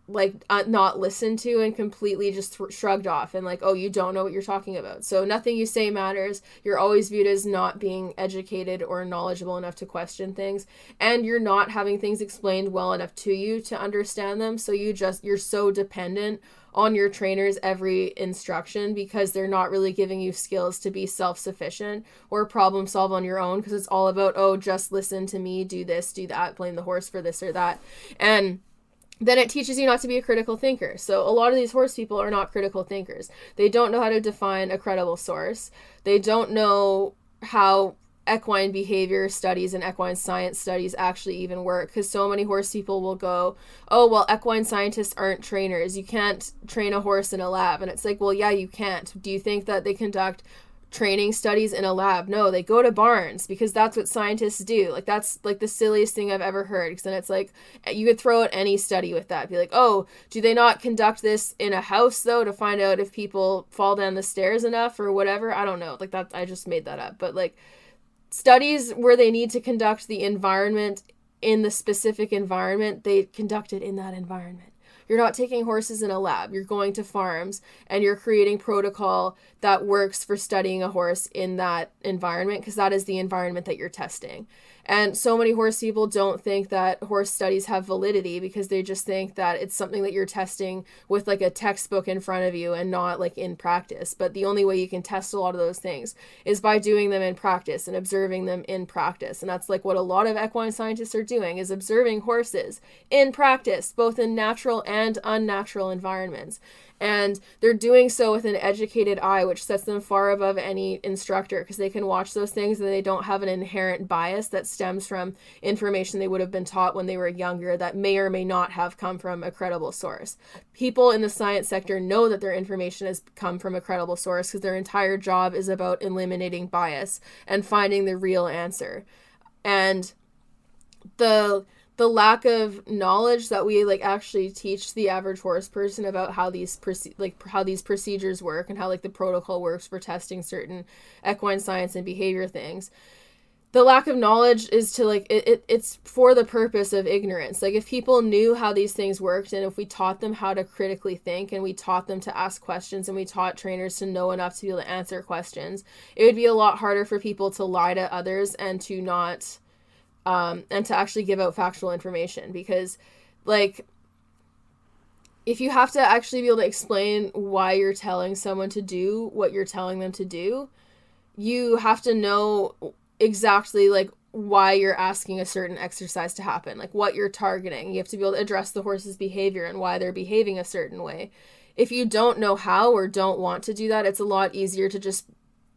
like not listened to and completely just shrugged off and like, oh, you don't know what you're talking about. So nothing you say matters. You're always viewed as not being educated or knowledgeable enough to question things, and you're not having things explained well enough to you to understand them. So you're so dependent on your trainers every instruction, because they're not really giving you skills to be self-sufficient or problem solve on your own, because it's all about, oh, just listen to me, do this, do that, blame the horse for this or that. And then it teaches you not to be a critical thinker. So a lot of these horse people are not critical thinkers. They don't know how to define a credible source. They don't know how equine behavior studies and equine science studies actually even work, because so many horse people will go, oh, well, equine scientists aren't trainers. You can't train a horse in a lab. And it's like, well, yeah, you can't. Do you think that they conduct training studies in a lab? No, they go to barns, because that's what scientists do. Like, that's like the silliest thing I've ever heard, because then it's like you could throw out any study with that, be like, oh, do they not conduct this in a house though to find out if people fall down the stairs enough or whatever? I don't know, like that, I just made that up. But like studies where they need to conduct the environment in the specific environment, they conduct it in that environment. You're not taking horses in a lab. You're going to farms and you're creating protocol that works for studying a horse in that environment, because that is the environment that you're testing. And so many horse people don't think that horse studies have validity, because they just think that it's something that you're testing with like a textbook in front of you and not like in practice. But the only way you can test a lot of those things is by doing them in practice and observing them in practice. And that's like what a lot of equine scientists are doing, is observing horses in practice, both in natural and unnatural environments. And they're doing so with an educated eye, which sets them far above any instructor, because they can watch those things and they don't have an inherent bias that stems from information they would have been taught when they were younger that may or may not have come from a credible source. People in the science sector know that their information has come from a credible source, because their entire job is about eliminating bias and finding the real answer. And the lack of knowledge that we like actually teach the average horse person about how these procedures work and how like the protocol works for testing certain equine science and behavior things. The lack of knowledge is to like it's for the purpose of ignorance. Like if people knew how these things worked, and if we taught them how to critically think, and we taught them to ask questions, and we taught trainers to know enough to be able to answer questions, it would be a lot harder for people to lie to others and to not and to actually give out factual information. Because like if you have to actually be able to explain why you're telling someone to do what you're telling them to do, you have to know exactly like why you're asking a certain exercise to happen, like what you're targeting. You have to be able to address the horse's behavior and why they're behaving a certain way. If you don't know how or don't want to do that, it's a lot easier to just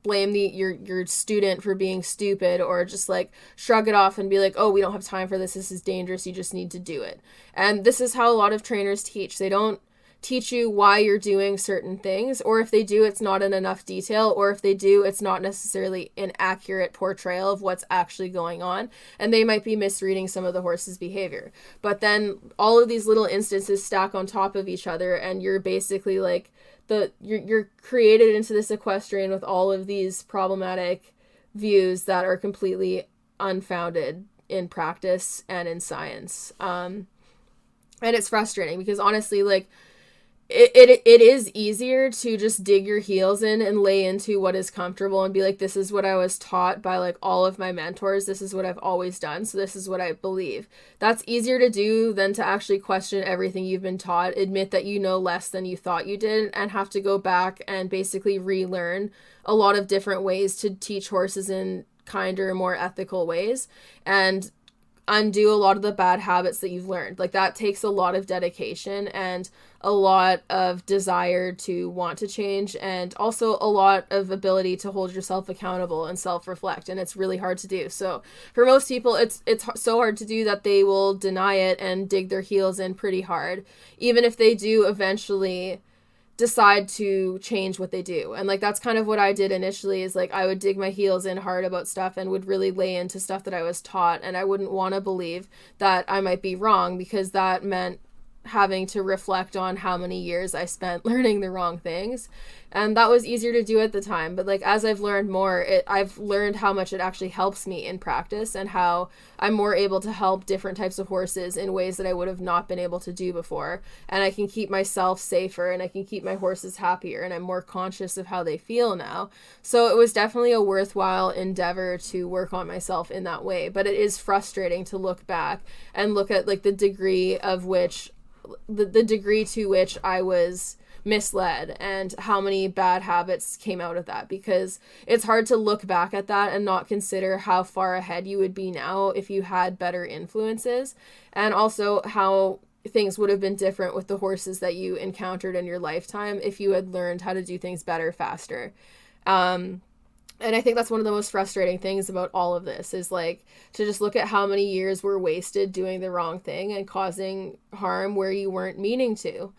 blame your student for being stupid, or just like shrug it off and be like, oh, we don't have time for this is dangerous, you just need to do it. And this is how a lot of trainers teach. They don't teach you why you're doing certain things, or if they do, it's not in enough detail, or if they do, it's not necessarily an accurate portrayal of what's actually going on, and they might be misreading some of the horse's behavior. But then all of these little instances stack on top of each other, and you're basically like you're created into this equestrian with all of these problematic views that are completely unfounded in practice and in science. And it's frustrating because honestly, like, it is easier to just dig your heels in and lay into what is comfortable and be like, this is what I was taught by like all of my mentors. This is what I've always done. So this is what I believe. That's easier to do than to actually question everything you've been taught, admit that you know less than you thought you did, and have to go back and basically relearn a lot of different ways to teach horses in kinder, more ethical ways, and undo a lot of the bad habits that you've learned. Like, that takes a lot of dedication and a lot of desire to want to change, and also a lot of ability to hold yourself accountable and self-reflect, and it's really hard to do. So for most people, it's so hard to do that they will deny it and dig their heels in pretty hard, even if they do eventually decide to change what they do. And like, that's kind of what I did initially, is like, I would dig my heels in hard about stuff and would really lay into stuff that I was taught, and I wouldn't want to believe that I might be wrong, because that meant having to reflect on how many years I spent learning the wrong things. And that was easier to do at the time. But like, as I've learned more, I've learned how much it actually helps me in practice, and how I'm more able to help different types of horses in ways that I would have not been able to do before. And I can keep myself safer, and I can keep my horses happier, and I'm more conscious of how they feel now. So it was definitely a worthwhile endeavor to work on myself in that way. But it is frustrating to look back and look at like the degree to which I was misled, and how many bad habits came out of that, because it's hard to look back at that and not consider how far ahead you would be now if you had better influences, and also how things would have been different with the horses that you encountered in your lifetime if you had learned how to do things better, faster. And I think that's one of the most frustrating things about all of this, is like, to just look at how many years were wasted doing the wrong thing and causing harm where you weren't meaning to.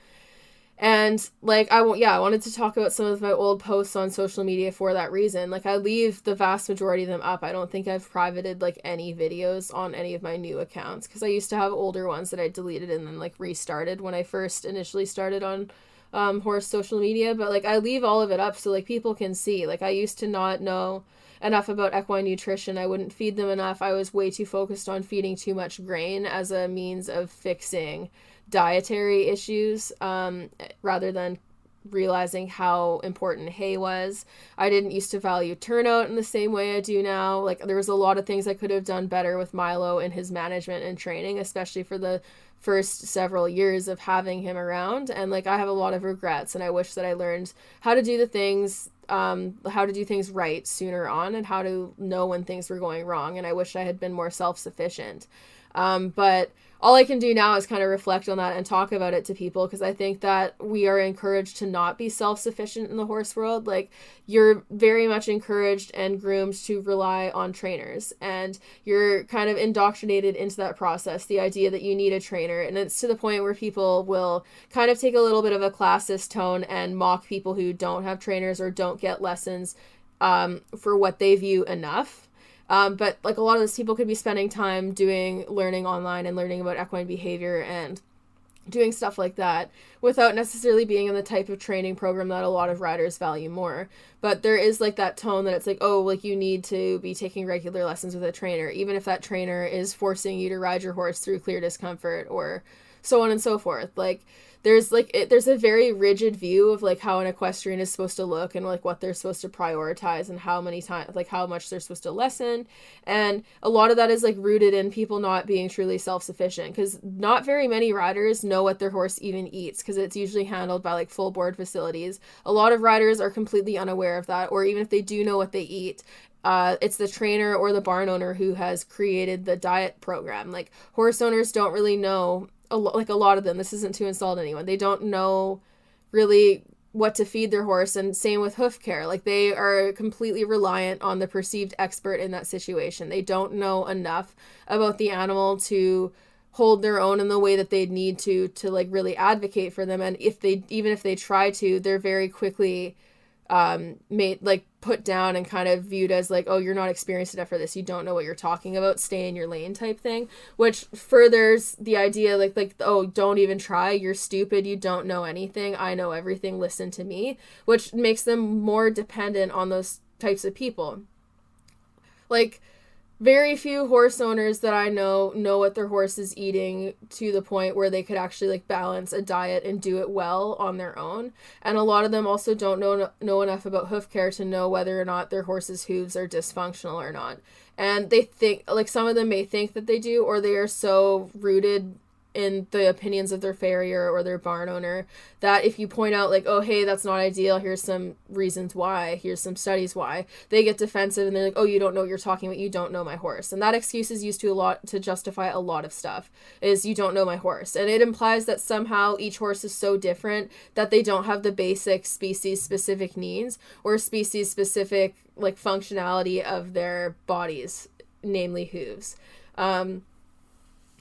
And like, I wanted to talk about some of my old posts on social media for that reason. Like, I leave the vast majority of them up. I don't think I've privated like any videos on any of my new accounts, because I used to have older ones that I deleted and then like restarted when I first initially started on horse social media. But like, I leave all of it up so like people can see. Like, I used to not know enough about equine nutrition. I wouldn't feed them enough. I was way too focused on feeding too much grain as a means of fixing dietary issues, rather than realizing how important hay was. I didn't used to value turnout in the same way I do now. Like, there was a lot of things I could have done better with Milo and his management and training, especially for the first several years of having him around. And like, I have a lot of regrets, and I wish that I learned how to do things right sooner on, and how to know when things were going wrong. And I wish I had been more self-sufficient. But all I can do now is kind of reflect on that and talk about it to people, because I think that we are encouraged to not be self-sufficient in the horse world. Like, you're very much encouraged and groomed to rely on trainers, and you're kind of indoctrinated into that process, the idea that you need a trainer. And it's to the point where people will kind of take a little bit of a classist tone and mock people who don't have trainers or don't get lessons for what they view enough. But like, a lot of those people could be spending time learning online and learning about equine behavior and doing stuff like that without necessarily being in the type of training program that a lot of riders value more. But there is like that tone that it's like, oh, like, you need to be taking regular lessons with a trainer, even if that trainer is forcing you to ride your horse through clear discomfort, or so on and so forth. Like, there's a very rigid view of like how an equestrian is supposed to look, and like what they're supposed to prioritize, and how many times, like how much they're supposed to lesson. And a lot of that is like rooted in people not being truly self-sufficient, because not very many riders know what their horse even eats, because it's usually handled by like full board facilities. A lot of riders are completely unaware of that, or even if they do know what they eat, it's the trainer or the barn owner who has created the diet program. Like, horse owners don't really know, a lot of them, this isn't to insult anyone, they don't know really what to feed their horse. And same with hoof care. Like, they are completely reliant on the perceived expert in that situation. They don't know enough about the animal to hold their own in the way that they'd need to like really advocate for them. And even if they try to, they're very quickly made like put down and kind of viewed as like, oh, you're not experienced enough for this, you don't know what you're talking about, stay in your lane type thing, which furthers the idea like oh, don't even try, you're stupid, you don't know anything, I know everything, listen to me, which makes them more dependent on those types of people. Like, very few horse owners that I know what their horse is eating to the point where they could actually like balance a diet and do it well on their own. And a lot of them also don't know enough about hoof care to know whether or not their horse's hooves are dysfunctional or not. And they think, like, some of them may think that they do, or they are so rooted in the opinions of their farrier or their barn owner that if you point out like, oh, hey, that's not ideal, here's some reasons why, here's some studies why, they get defensive and they're like, oh, you don't know what you're talking about, you don't know my horse. And that excuse is used to justify a lot of stuff, is you don't know my horse. And it implies that somehow each horse is so different that they don't have the basic species specific needs or species specific like functionality of their bodies, namely hooves.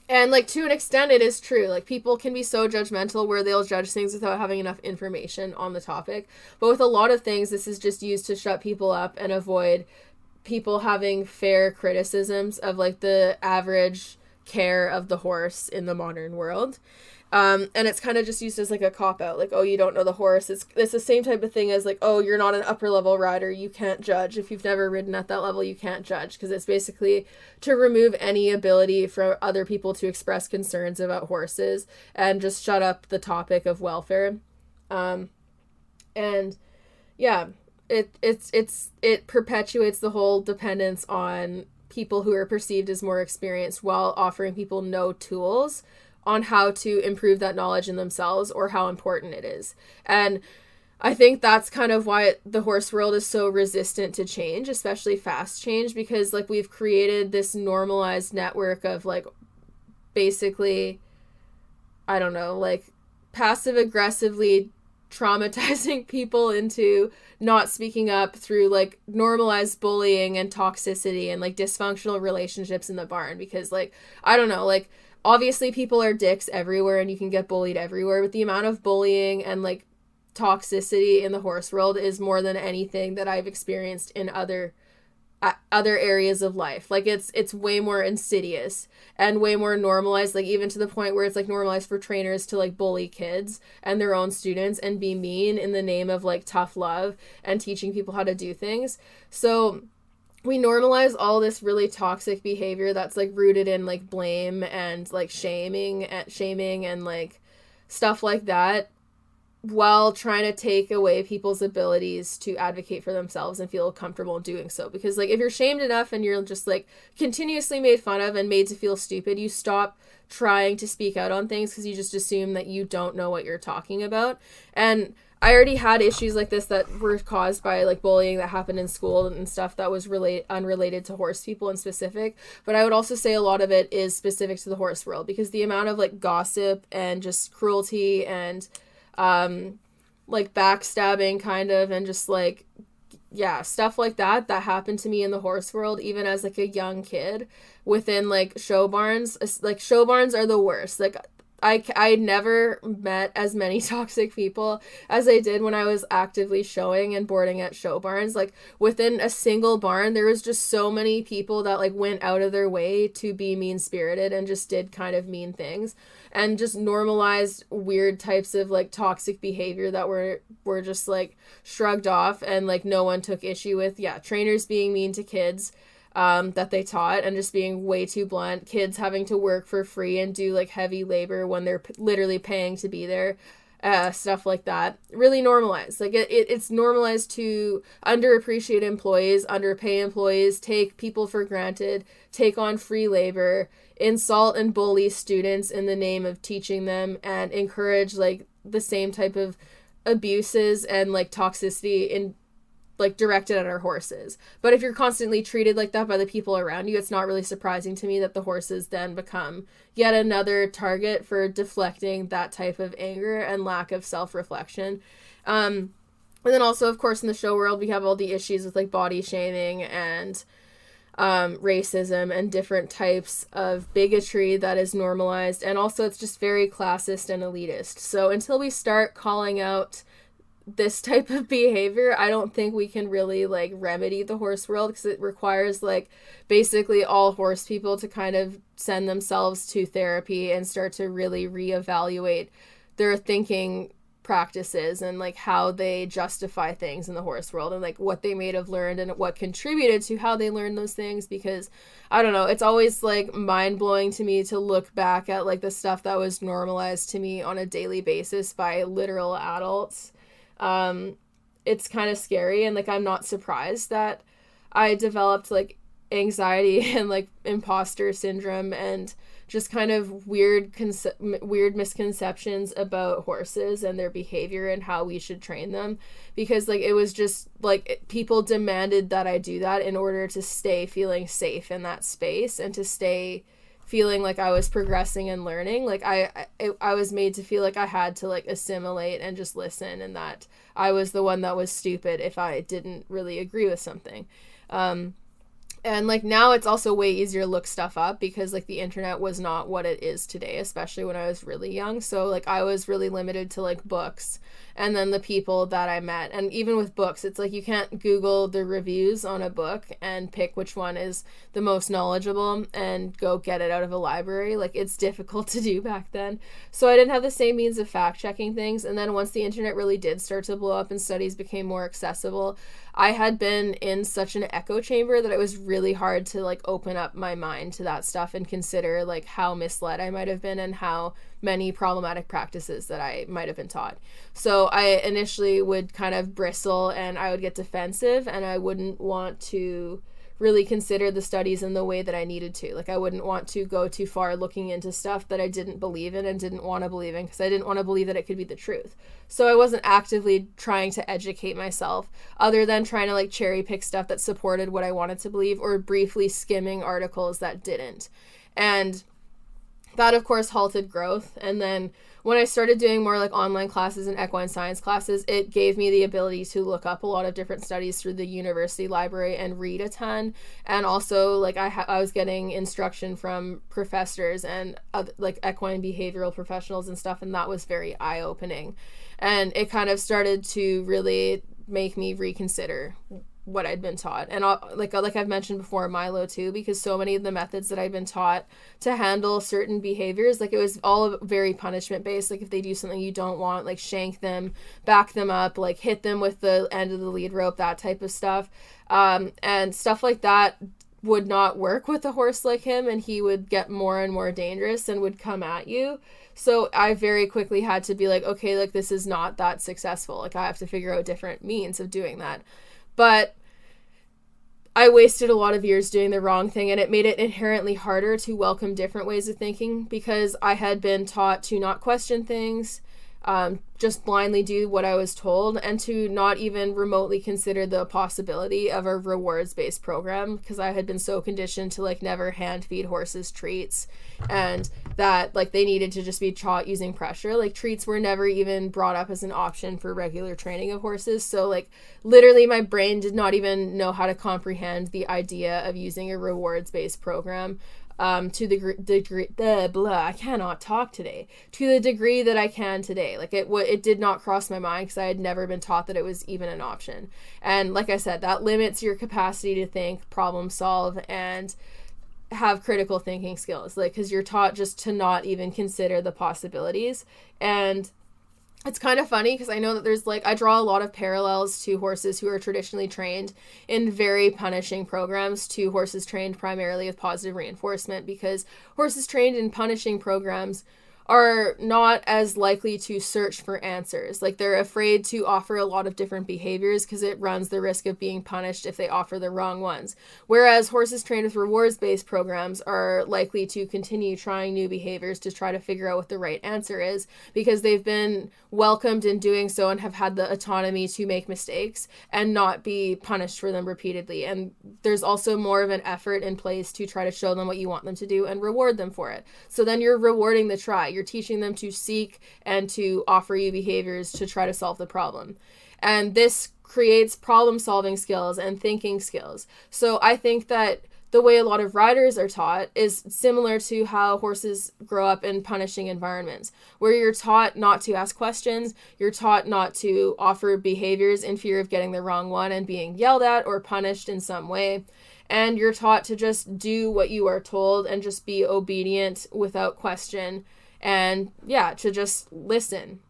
And, like, to an extent, it is true. Like, people can be so judgmental where they'll judge things without having enough information on the topic. But with a lot of things, this is just used to shut people up and avoid people having fair criticisms of, like, the average care of the horse in the modern world. And it's kind of just used as, like, a cop-out. Like, oh, you don't know the horse. It's the same type of thing as, like, oh, you're not an upper-level rider. You can't judge. If you've never ridden at that level, you can't judge. Because it's basically to remove any ability for other people to express concerns about horses and just shut up the topic of welfare. And, yeah, it perpetuates the whole dependence on people who are perceived as more experienced while offering people no tools on how to improve that knowledge in themselves or how important it is. And I think that's kind of why the horse world is so resistant to change, especially fast change, because like we've created this normalized network of like basically, I don't know, like passive aggressively traumatizing people into not speaking up through like normalized bullying and toxicity and like dysfunctional relationships in the barn. Because like, I don't know, like obviously people are dicks everywhere and you can get bullied everywhere, but the amount of bullying and like toxicity in the horse world is more than anything that I've experienced in other areas of life. Like it's way more insidious and way more normalized, like even to the point where it's like normalized for trainers to like bully kids and their own students and be mean in the name of like tough love and teaching people how to do things. So we normalize all this really toxic behavior that's like rooted in like blame and like shaming and like stuff like that, while trying to take away people's abilities to advocate for themselves and feel comfortable in doing so. Because like if you're shamed enough and you're just like continuously made fun of and made to feel stupid, you stop trying to speak out on things because you just assume that you don't know what you're talking about. And I already had issues like this that were caused by like bullying that happened in school and stuff that was unrelated to horse people in specific. But I would also say a lot of it is specific to the horse world, because the amount of like gossip and just cruelty and like backstabbing kind of, and just like, yeah, stuff like that happened to me in the horse world, even as like a young kid within like show barns. Like show barns are the worst. Like I never met as many toxic people as I did when I was actively showing and boarding at show barns. Like within a single barn, there was just so many people that like went out of their way to be mean-spirited and just did kind of mean things and just normalized weird types of like toxic behavior that were just like shrugged off and like no one took issue with. Yeah, trainers being mean to kids that they taught and just being way too blunt, kids having to work for free and do like heavy labor when they're literally paying to be there, stuff like that. Really normalized. Like it's normalized to underappreciate employees, underpay employees, take people for granted, take on free labor, insult and bully students in the name of teaching them, and encourage like the same type of abuses and like toxicity in like directed at our horses. But if you're constantly treated like that by the people around you, it's not really surprising to me that the horses then become yet another target for deflecting that type of anger and lack of self-reflection. And then also, of course, in the show world, we have all the issues with like body shaming and racism and different types of bigotry that is normalized. And also it's just very classist and elitist. So until we start calling out this type of behavior, I don't think we can really like remedy the horse world, because it requires like basically all horse people to kind of send themselves to therapy and start to really reevaluate their thinking practices and like how they justify things in the horse world, and like what they may have learned and what contributed to how they learned those things. Because I don't know, it's always like mind-blowing to me to look back at like the stuff that was normalized to me on a daily basis by literal adults. It's kind of scary, and like I'm not surprised that I developed like anxiety and like imposter syndrome and just kind of weird misconceptions about horses and their behavior and how we should train them, because like it was just like people demanded that I do that in order to stay feeling safe in that space and to stay feeling like I was progressing and learning. Like I was made to feel like I had to like assimilate and just listen, and that I was the one that was stupid if I didn't really agree with something. And like now it's also way easier to look stuff up, because like the internet was not what it is today, especially when I was really young. So like I was really limited to like books and then the people that I met. And even with books, it's like you can't Google the reviews on a book and pick which one is the most knowledgeable and go get it out of a library. Like it's difficult to do back then. So I didn't have the same means of fact checking things. And then once the internet really did start to blow up and studies became more accessible, I had been in such an echo chamber that it was really hard to like open up my mind to that stuff and consider like how misled I might have been and how many problematic practices that I might have been taught. So I initially would kind of bristle and I would get defensive, and I wouldn't want to really consider the studies in the way that I needed to. Like I wouldn't want to go too far looking into stuff that I didn't believe in and didn't want to believe in, because I didn't want to believe that it could be the truth. So I wasn't actively trying to educate myself, other than trying to like cherry pick stuff that supported what I wanted to believe, or briefly skimming articles that didn't. And that of course halted growth. And then when I started doing more like online classes and equine science classes, it gave me the ability to look up a lot of different studies through the university library and read a ton. And also like I was getting instruction from professors and like equine behavioral professionals and stuff, and that was very eye-opening. And it kind of started to really make me reconsider what I'd been taught. And like I've mentioned before, Milo too, because so many of the methods that I'd been taught to handle certain behaviors, like it was all very punishment based. Like if they do something you don't want, like shank them, back them up, like hit them with the end of the lead rope, that type of stuff. And stuff like that would not work with a horse like him, and he would get more and more dangerous and would come at you. So I very quickly had to be like, okay, like this is not that successful. Like I have to figure out different means of doing that. But I wasted a lot of years doing the wrong thing, and it made it inherently harder to welcome different ways of thinking, because I had been taught to not question things, just blindly do what I was told, and to not even remotely consider the possibility of a rewards-based program, because I had been so conditioned to like never hand feed horses treats, and that like they needed to just be taught using pressure. Like treats were never even brought up as an option for regular training of horses. So like literally my brain did not even know how to comprehend the idea of using a rewards-based program. To the degree, I cannot talk today, to the degree that I can today. Like it did not cross my mind, because I had never been taught that it was even an option. And like I said, that limits your capacity to think, problem solve, and have critical thinking skills. Like, because you're taught just to not even consider the possibilities. And it's kind of funny, because I know that there's like, I draw a lot of parallels to horses who are traditionally trained in very punishing programs to horses trained primarily with positive reinforcement, because horses trained in punishing programs are not as likely to search for answers. Like they're afraid to offer a lot of different behaviors because it runs the risk of being punished if they offer the wrong ones. Whereas horses trained with rewards-based programs are likely to continue trying new behaviors to try to figure out what the right answer is, because they've been welcomed in doing so and have had the autonomy to make mistakes and not be punished for them repeatedly. And there's also more of an effort in place to try to show them what you want them to do and reward them for it. So then you're rewarding the try. You're teaching them to seek and to offer you behaviors to try to solve the problem. And this creates problem solving skills and thinking skills. So I think that the way a lot of riders are taught is similar to how horses grow up in punishing environments, where you're taught not to ask questions, you're taught not to offer behaviors in fear of getting the wrong one and being yelled at or punished in some way. And you're taught to just do what you are told and just be obedient without question, and to just listen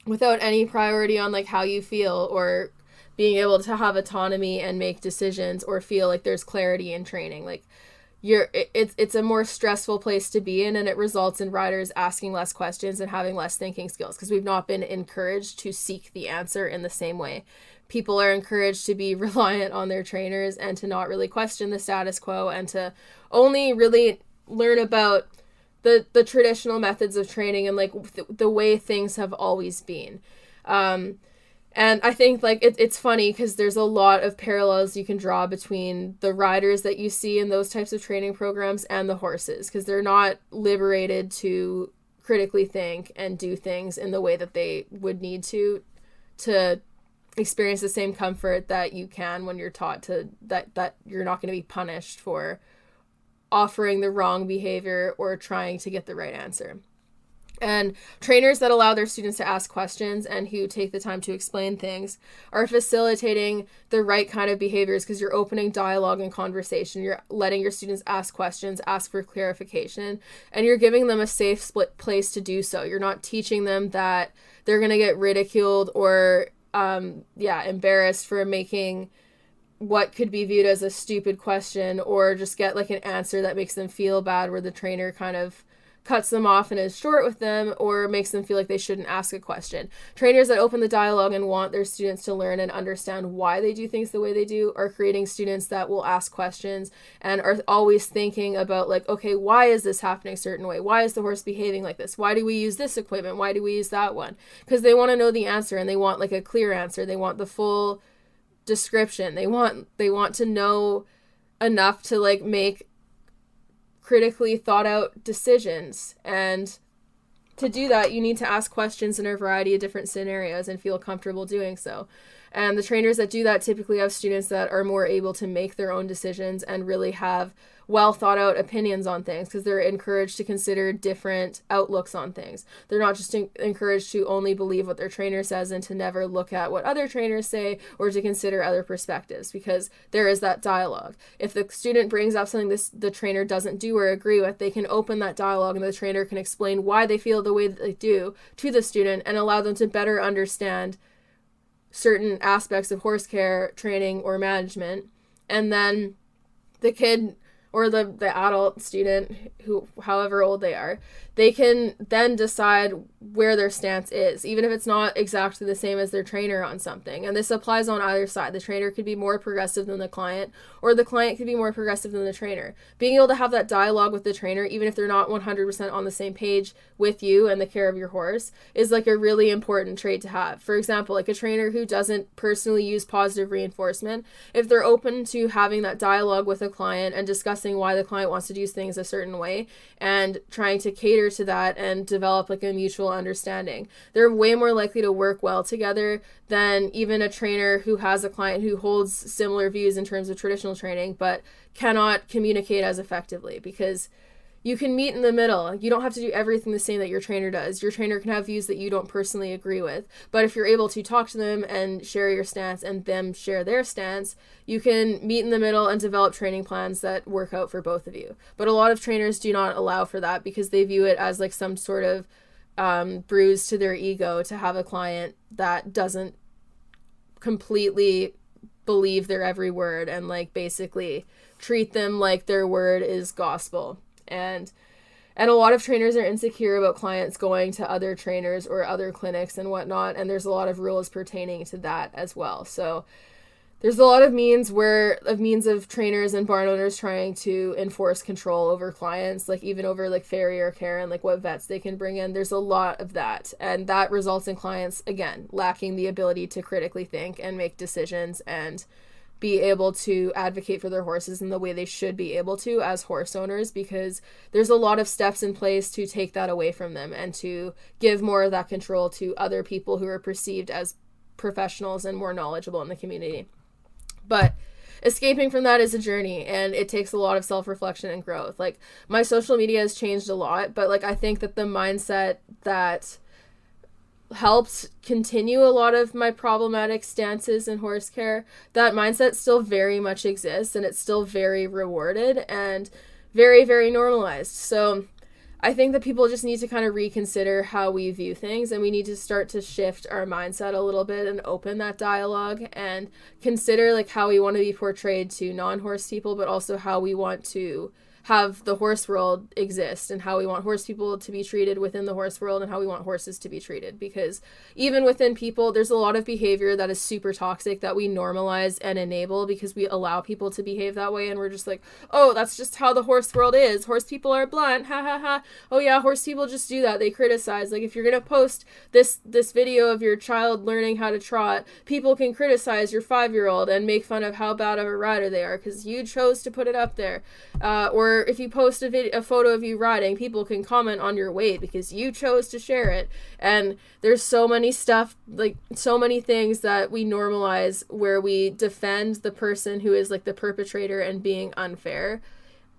without any priority on like how you feel or being able to have autonomy and make decisions or feel like there's clarity in training. Like it's a more stressful place to be in, and it results in riders asking less questions and having less thinking skills because we've not been encouraged to seek the answer in the same way. People are encouraged to be reliant on their trainers and to not really question the status quo and to only really learn about the traditional methods of training and like the way things have always been. And I think like it's funny because there's a lot of parallels you can draw between the riders that you see in those types of training programs and the horses, because they're not liberated to critically think and do things in the way that they would need to experience the same comfort that you can when you're taught to that you're not going to be punished for offering the wrong behavior or trying to get the right answer. And trainers that allow their students to ask questions and who take the time to explain things are facilitating the right kind of behaviors because you're opening dialogue and conversation. You're letting your students ask questions, ask for clarification, and you're giving them a safe place to do so. You're not teaching them that they're going to get ridiculed or embarrassed for making what could be viewed as a stupid question, or just get like an answer that makes them feel bad where the trainer kind of cuts them off and is short with them or makes them feel like they shouldn't ask a question. Trainers that open the dialogue and want their students to learn and understand why they do things the way they do are creating students that will ask questions and are always thinking about like, okay, why is this happening a certain way? Why is the horse behaving like this? Why do we use this equipment? Why do we use that one? Because they want to know the answer and they want like a clear answer. They want the full description. They want to know enough to like make critically thought out decisions, and to do that you need to ask questions in a variety of different scenarios and feel comfortable doing so. And the trainers that do that typically have students that are more able to make their own decisions and really have well thought out opinions on things because they're encouraged to consider different outlooks on things. They're not just encouraged to only believe what their trainer says and to never look at what other trainers say or to consider other perspectives, because there is that dialogue. If the student brings up something the trainer doesn't do or agree with, they can open that dialogue and the trainer can explain why they feel the way that they do to the student and allow them to better understand certain aspects of horse care, training, or management. And then the kid or the adult student, who however old they are, they can then decide where their stance is, even if it's not exactly the same as their trainer on something. And this applies on either side. The trainer could be more progressive than the client, or the client could be more progressive than the trainer. Being able to have that dialogue with the trainer, even if they're not 100% on the same page with you and the care of your horse, is like a really important trait to have. For example, like a trainer who doesn't personally use positive reinforcement, if they're open to having that dialogue with a client and discussing why the client wants to do things a certain way and trying to cater to that and develop like a mutual understanding, they're way more likely to work well together than even a trainer who has a client who holds similar views in terms of traditional training but cannot communicate as effectively. Because you can meet in the middle. You don't have to do everything the same that your trainer does. Your trainer can have views that you don't personally agree with. But if you're able to talk to them and share your stance and them share their stance, you can meet in the middle and develop training plans that work out for both of you. But a lot of trainers do not allow for that because they view it as like some sort of bruise to their ego to have a client that doesn't completely believe their every word and like basically treat them like their word is gospel. And a lot of trainers are insecure about clients going to other trainers or other clinics and whatnot, and there's a lot of rules pertaining to that as well. So there's a lot of means of trainers and barn owners trying to enforce control over clients, like even over like farrier care and like what vets they can bring in. There's a lot of that, and that results in clients, again, lacking the ability to critically think and make decisions and be able to advocate for their horses in the way they should be able to as horse owners, because there's a lot of steps in place to take that away from them and to give more of that control to other people who are perceived as professionals and more knowledgeable in the community. But escaping from that is a journey, and it takes a lot of self-reflection and growth. Like, my social media has changed a lot, but like I think that the mindset that helped continue a lot of my problematic stances in horse care, that mindset still very much exists, and it's still very rewarded and very, very normalized. So I think that people just need to kind of reconsider how we view things, and we need to start to shift our mindset a little bit and open that dialogue and consider like how we want to be portrayed to non-horse people, but also how we want to have the horse world exist, and how we want horse people to be treated within the horse world, and how we want horses to be treated. Because even within people, there's a lot of behavior that is super toxic that we normalize and enable because we allow people to behave that way, and we're just like, oh, that's just how the horse world is. Horse people are blunt, ha ha ha. Oh yeah, horse people just do that. They criticize. Like, if you're gonna post this video of your child learning how to trot, people can criticize your 5-year-old and make fun of how bad of a rider they are because you chose to put it up there. Or if you post a photo of you riding, people can comment on your weight because you chose to share it. And there's so many stuff, like so many things that we normalize where we defend the person who is like the perpetrator and being unfair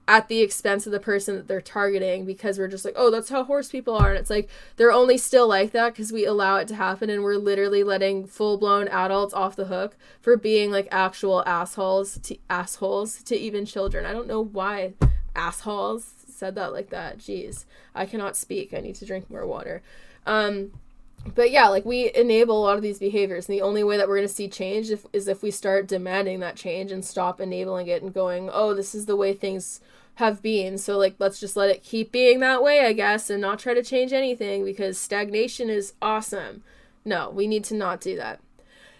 at the expense of the person that they're targeting, because we're just like, oh, that's how horse people are. And it's like, they're only still like that because we allow it to happen, and we're literally letting full-blown adults off the hook for being like actual assholes to even children. I don't know why assholes said that like that. Jeez, I cannot speak. I need to drink more water. But yeah, like, we enable a lot of these behaviors, and the only way that we're going to see change is if we start demanding that change and stop enabling it and going, oh, this is the way things have been, so like, let's just let it keep being that way, I guess, and not try to change anything because stagnation is awesome. No, we need to not do that.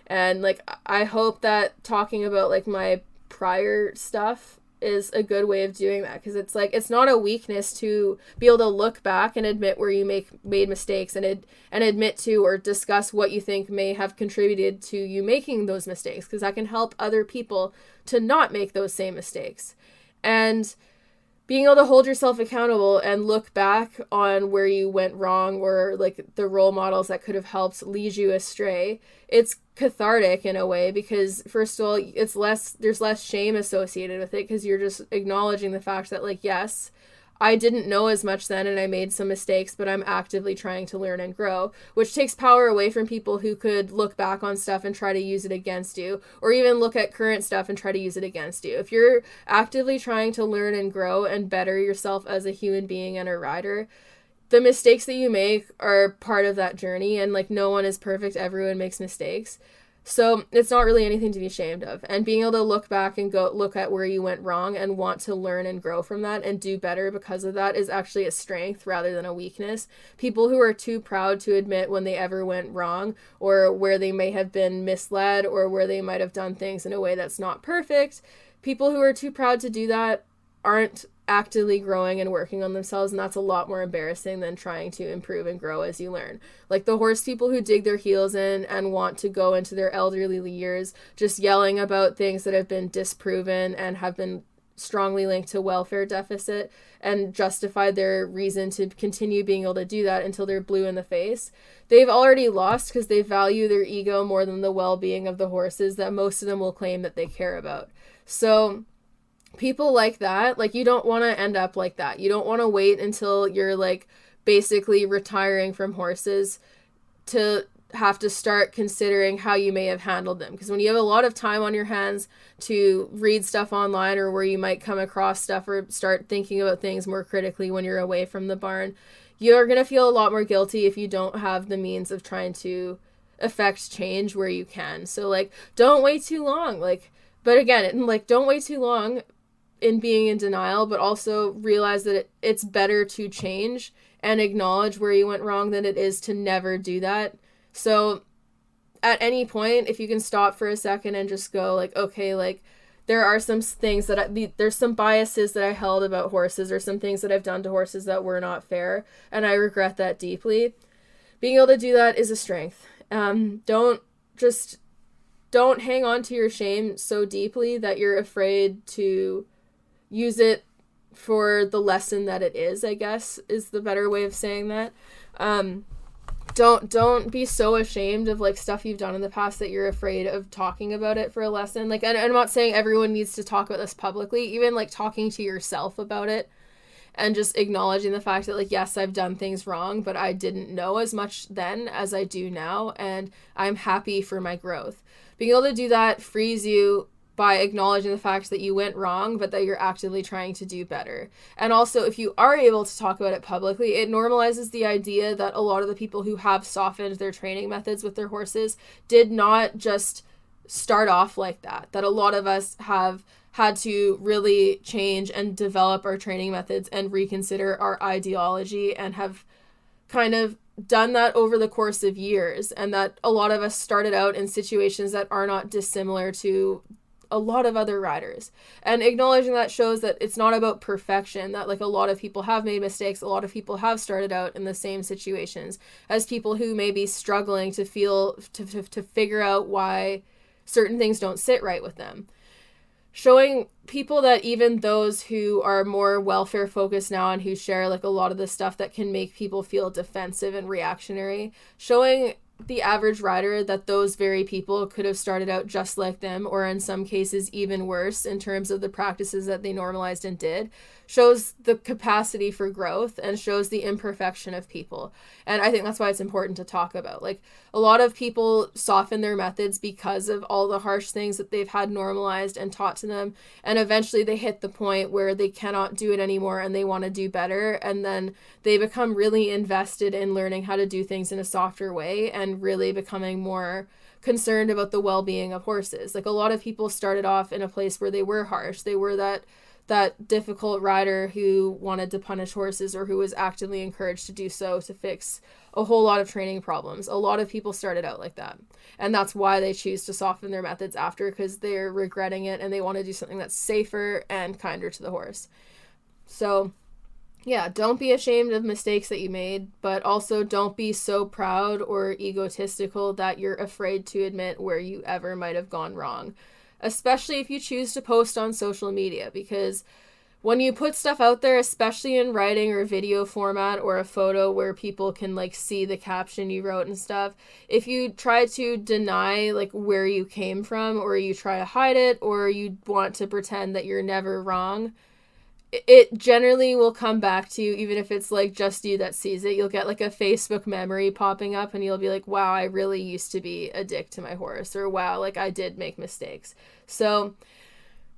And like, I hope that talking about like my prior stuff is a good way of doing that, because it's like, it's not a weakness to be able to look back and admit where you made mistakes, and admit to or discuss what you think may have contributed to you making those mistakes, because that can help other people to not make those same mistakes. And being able to hold yourself accountable and look back on where you went wrong, or like the role models that could have helped lead you astray, it's cathartic in a way, because first of all, there's less shame associated with it, because you're just acknowledging the fact that like, yes, I didn't know as much then and I made some mistakes, but I'm actively trying to learn and grow, which takes power away from people who could look back on stuff and try to use it against you, or even look at current stuff and try to use it against you. If you're actively trying to learn and grow and better yourself as a human being and a rider, the mistakes that you make are part of that journey, and like, no one is perfect, everyone makes mistakes. So it's not really anything to be ashamed of. And being able to look back and go look at where you went wrong and want to learn and grow from that and do better because of that is actually a strength rather than a weakness. People who are too proud to admit when they ever went wrong, or where they may have been misled, or where they might have done things in a way that's not perfect, people who are too proud to do that aren't actively growing and working on themselves, and that's a lot more embarrassing than trying to improve and grow as you learn. Like, the horse people who dig their heels in and want to go into their elderly years just yelling about things that have been disproven and have been strongly linked to welfare deficit, and justify their reason to continue being able to do that until they're blue in the face, they've already lost, because they value their ego more than the well-being of the horses that most of them will claim that they care about. So people like that, like, you don't want to end up like that. You don't want to wait until you're like basically retiring from horses to have to start considering how you may have handled them. Because when you have a lot of time on your hands to read stuff online, or where you might come across stuff or start thinking about things more critically when you're away from the barn, you're going to feel a lot more guilty if you don't have the means of trying to affect change where you can. So like, don't wait too long. Like, but again, like, don't wait too long in being in denial, but also realize that it's better to change and acknowledge where you went wrong than it is to never do that. So at any point, if you can stop for a second and just go like, okay, like, there are some things that there's some biases that I held about horses, or some things that I've done to horses that were not fair, and I regret that deeply. Being able to do that is a strength. Don't hang on to your shame so deeply that you're afraid to use it for the lesson that it is, I guess, is the better way of saying that. don't be so ashamed of like stuff you've done in the past that you're afraid of talking about it for a lesson. Like, and I'm not saying everyone needs to talk about this publicly, even like talking to yourself about it and just acknowledging the fact that like, yes, I've done things wrong, but I didn't know as much then as I do now, and I'm happy for my growth. Being able to do that frees you by acknowledging the fact that you went wrong, but that you're actively trying to do better. And also, if you are able to talk about it publicly, it normalizes the idea that a lot of the people who have softened their training methods with their horses did not just start off like that. That a lot of us have had to really change and develop our training methods and reconsider our ideology, and have kind of done that over the course of years. And that a lot of us started out in situations that are not dissimilar to a lot of other riders. And acknowledging that shows that it's not about perfection, that like a lot of people have made mistakes, a lot of people have started out in the same situations as people who may be struggling to figure out why certain things don't sit right with them. Showing people that even those who are more welfare focused now and who share like a lot of the stuff that can make people feel defensive and reactionary, showing the average rider that those very people could have started out just like them, or in some cases even worse in terms of the practices that they normalized and did, shows the capacity for growth and shows the imperfection of people. And I think that's why it's important to talk about. Like, a lot of people soften their methods because of all the harsh things that they've had normalized and taught to them, and eventually they hit the point where they cannot do it anymore and they want to do better, and then they become really invested in learning how to do things in a softer way and really becoming more concerned about the well-being of horses. Like, a lot of people started off in a place where they were harsh. They were that difficult rider who wanted to punish horses, or who was actively encouraged to do so to fix a whole lot of training problems. A lot of people started out like that. And that's why they choose to soften their methods after, because they're regretting it and they want to do something that's safer and kinder to the horse. So yeah, don't be ashamed of mistakes that you made, but also don't be so proud or egotistical that you're afraid to admit where you ever might have gone wrong. Especially if you choose to post on social media, because when you put stuff out there, especially in writing or video format or a photo where people can like see the caption you wrote and stuff, if you try to deny like where you came from, or you try to hide it, or you want to pretend that you're never wrong, it generally will come back to you, even if it's like just you that sees it. You'll get like a Facebook memory popping up and you'll be like, wow, I really used to be a dick to my horse, or wow, like I did make mistakes. So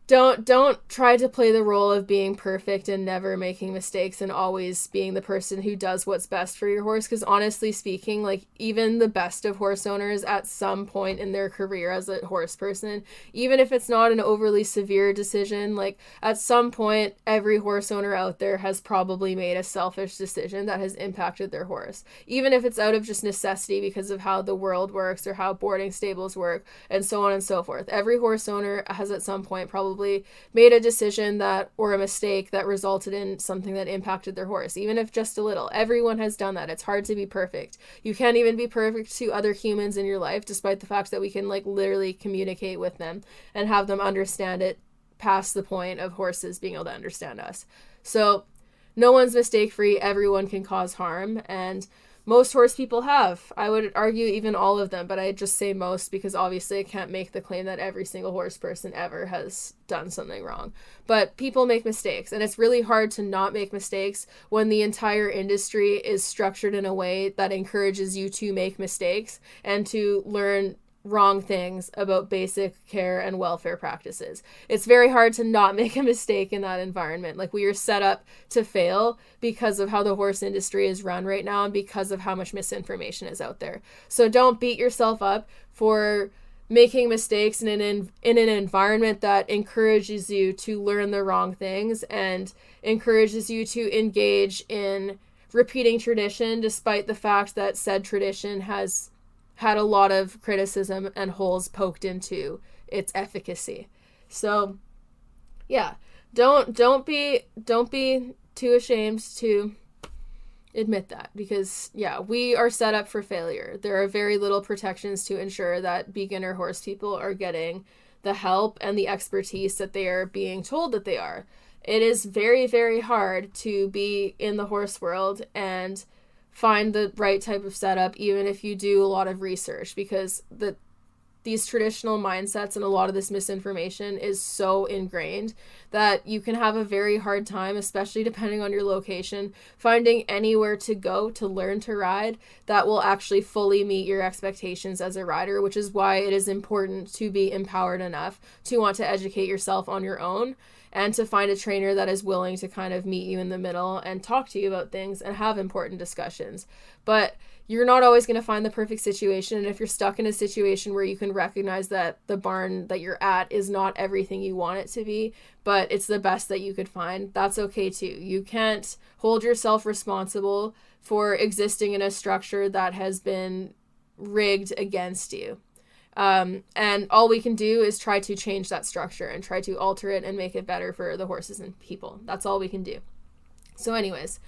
don't try to play the role of being perfect and never making mistakes and always being the person who does what's best for your horse. Because honestly speaking, like even the best of horse owners at some point in their career as a horse person, even if it's not an overly severe decision, like at some point every horse owner out there has probably made a selfish decision that has impacted their horse. Even if it's out of just necessity because of how the world works or how boarding stables work and so on and so forth. Every horse owner has at some point probably made a decision that, or a mistake that resulted in something that impacted their horse, even if just a little. Everyone has done that. It's hard to be perfect. You can't even be perfect to other humans in your life, despite the fact that we can like literally communicate with them and have them understand it past the point of horses being able to understand us. So no one's mistake free. Everyone can cause harm, and most horse people have. I would argue even all of them, but I just say most because obviously I can't make the claim that every single horse person ever has done something wrong. But people make mistakes, and it's really hard to not make mistakes when the entire industry is structured in a way that encourages you to make mistakes and to learn wrong things about basic care and welfare practices. It's very hard to not make a mistake in that environment. Like, we are set up to fail because of how the horse industry is run right now and because of how much misinformation is out there. So don't beat yourself up for making mistakes in an environment that encourages you to learn the wrong things and encourages you to engage in repeating tradition, despite the fact that said tradition has had a lot of criticism and holes poked into its efficacy. So yeah, don't be too ashamed to admit that, because yeah, we are set up for failure. There are very little protections to ensure that beginner horse people are getting the help and the expertise that they are being told that they are. It is very, very hard to be in the horse world and find the right type of setup, even if you do a lot of research, because these traditional mindsets and a lot of this misinformation is so ingrained that you can have a very hard time, especially depending on your location, finding anywhere to go to learn to ride that will actually fully meet your expectations as a rider, which is why it is important to be empowered enough to want to educate yourself on your own and to find a trainer that is willing to kind of meet you in the middle and talk to you about things and have important discussions. But you're not always going to find the perfect situation. And if you're stuck in a situation where you can recognize that the barn that you're at is not everything you want it to be, but it's the best that you could find, that's okay too. You can't hold yourself responsible for existing in a structure that has been rigged against you. And all we can do is try to change that structure and try to alter it and make it better for the horses and people. That's all we can do. So anyways,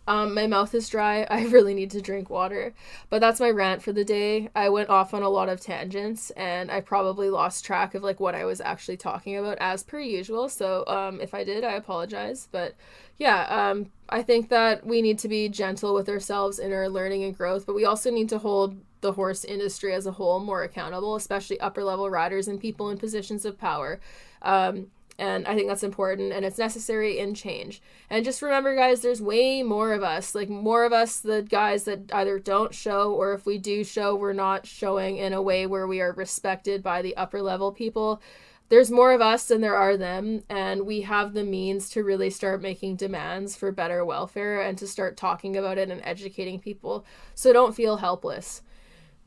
my mouth is dry. I really need to drink water, but that's my rant for the day. I went off on a lot of tangents and I probably lost track of like what I was actually talking about as per usual. So, if I did, I apologize, but yeah, I think that we need to be gentle with ourselves in our learning and growth, but we also need to hold the horse industry as a whole more accountable, especially upper level riders and people in positions of power. And I think that's important and it's necessary in change. And just remember, guys, there's way more of us, like more of us, the guys that either don't show, or if we do show, we're not showing in a way where we are respected by the upper level people. There's more of us than there are them, and we have the means to really start making demands for better welfare and to start talking about it and educating people. So don't feel helpless.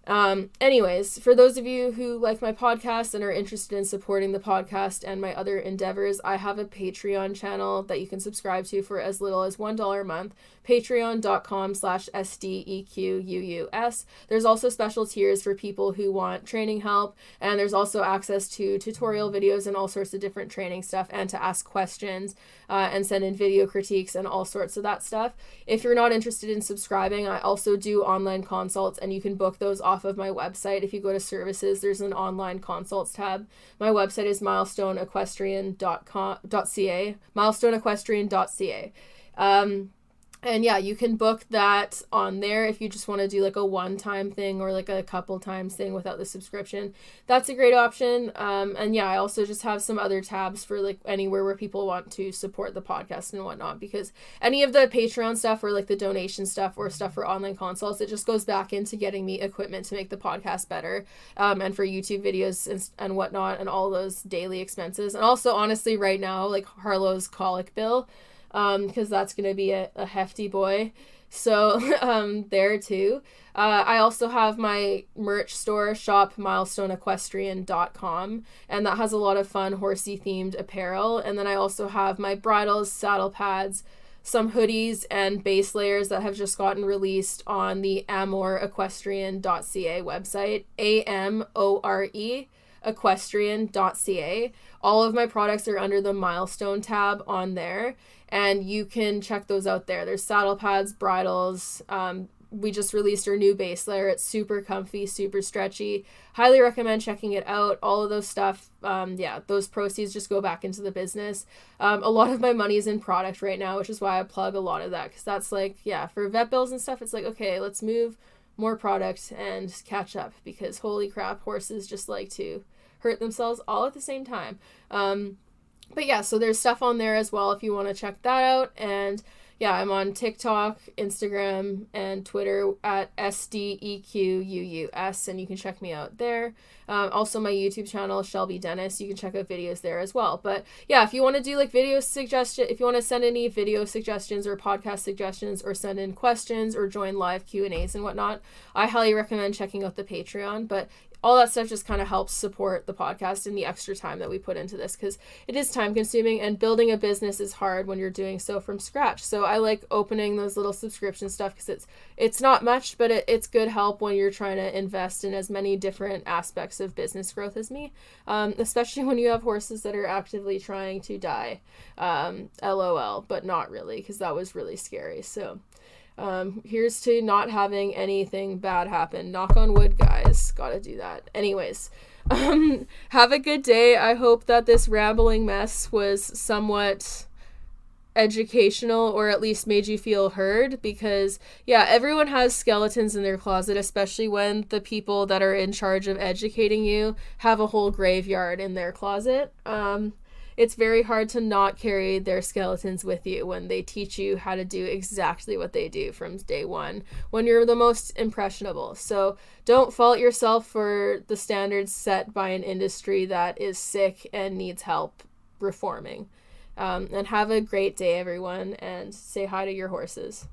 Anyways, for those of you who like my podcast and are interested in supporting the podcast and my other endeavors, I have a Patreon channel that you can subscribe to for as little as $1 a month. Patreon.com/SDEQUUS. There's also special tiers for people who want training help, and there's also access to tutorial videos and all sorts of different training stuff, and to ask questions and send in video critiques and all sorts of that stuff. If you're not interested in subscribing, I also do online consults, and you can book those off of my website. If you go to services, there's an online consults tab. My website is milestoneequestrian.ca, milestoneequestrian.ca. And yeah, you can book that on there if you just want to do like a one-time thing or like a couple times thing without the subscription. That's a great option. And yeah, I also just have some other tabs for like anywhere where people want to support the podcast and whatnot, because any of the Patreon stuff or like the donation stuff or stuff for online consults, it just goes back into getting me equipment to make the podcast better, and for YouTube videos and whatnot, and all those daily expenses. And also, honestly, right now, like Harlow's colic bill, because that's going to be a hefty boy. So, there too. I also have my merch store, shop milestoneequestrian.com, and that has a lot of fun horsey themed apparel. And then I also have my bridles, saddle pads, some hoodies, and base layers that have just gotten released on the amoreequestrian.ca website, AMORE equestrian.ca. All of my products are under the Milestone tab on there, and you can check those out there. There's saddle pads, bridles. We just released our new base layer. It's super comfy, super stretchy. Highly recommend checking it out. All of those stuff, those proceeds just go back into the business. A lot of my money is in product right now, which is why I plug a lot of that, because that's like, for vet bills and stuff, it's like, okay, let's move more product and catch up, because holy crap, horses just like to hurt themselves all at the same time. But yeah, so there's stuff on there as well if you want to check that out. And yeah, I'm on TikTok, Instagram, and Twitter at SDEQUUS, and you can check me out there. Also my YouTube channel, Shelby Dennis, you can check out videos there as well. But yeah, if you want to do like video suggestion, if you want to send any video suggestions or podcast suggestions, or send in questions or join live Q&As and whatnot, I highly recommend checking out the Patreon. But all that stuff just kind of helps support the podcast and the extra time that we put into this, because it is time consuming, and building a business is hard when you're doing so from scratch. So I like opening those little subscription stuff, because it's not much, but it's good help when you're trying to invest in as many different aspects of business growth as me, especially when you have horses that are actively trying to die. LOL, but not really, because that was really scary. So here's to not having anything bad happen. Knock on wood, guys. Gotta do that. Anyways, have a good day. I hope that this rambling mess was somewhat educational, or at least made you feel heard, because yeah, everyone has skeletons in their closet, especially when the people that are in charge of educating you have a whole graveyard in their closet. It's very hard to not carry their skeletons with you when they teach you how to do exactly what they do from day one, when you're the most impressionable. So don't fault yourself for the standards set by an industry that is sick and needs help reforming. And have a great day, everyone, and say hi to your horses.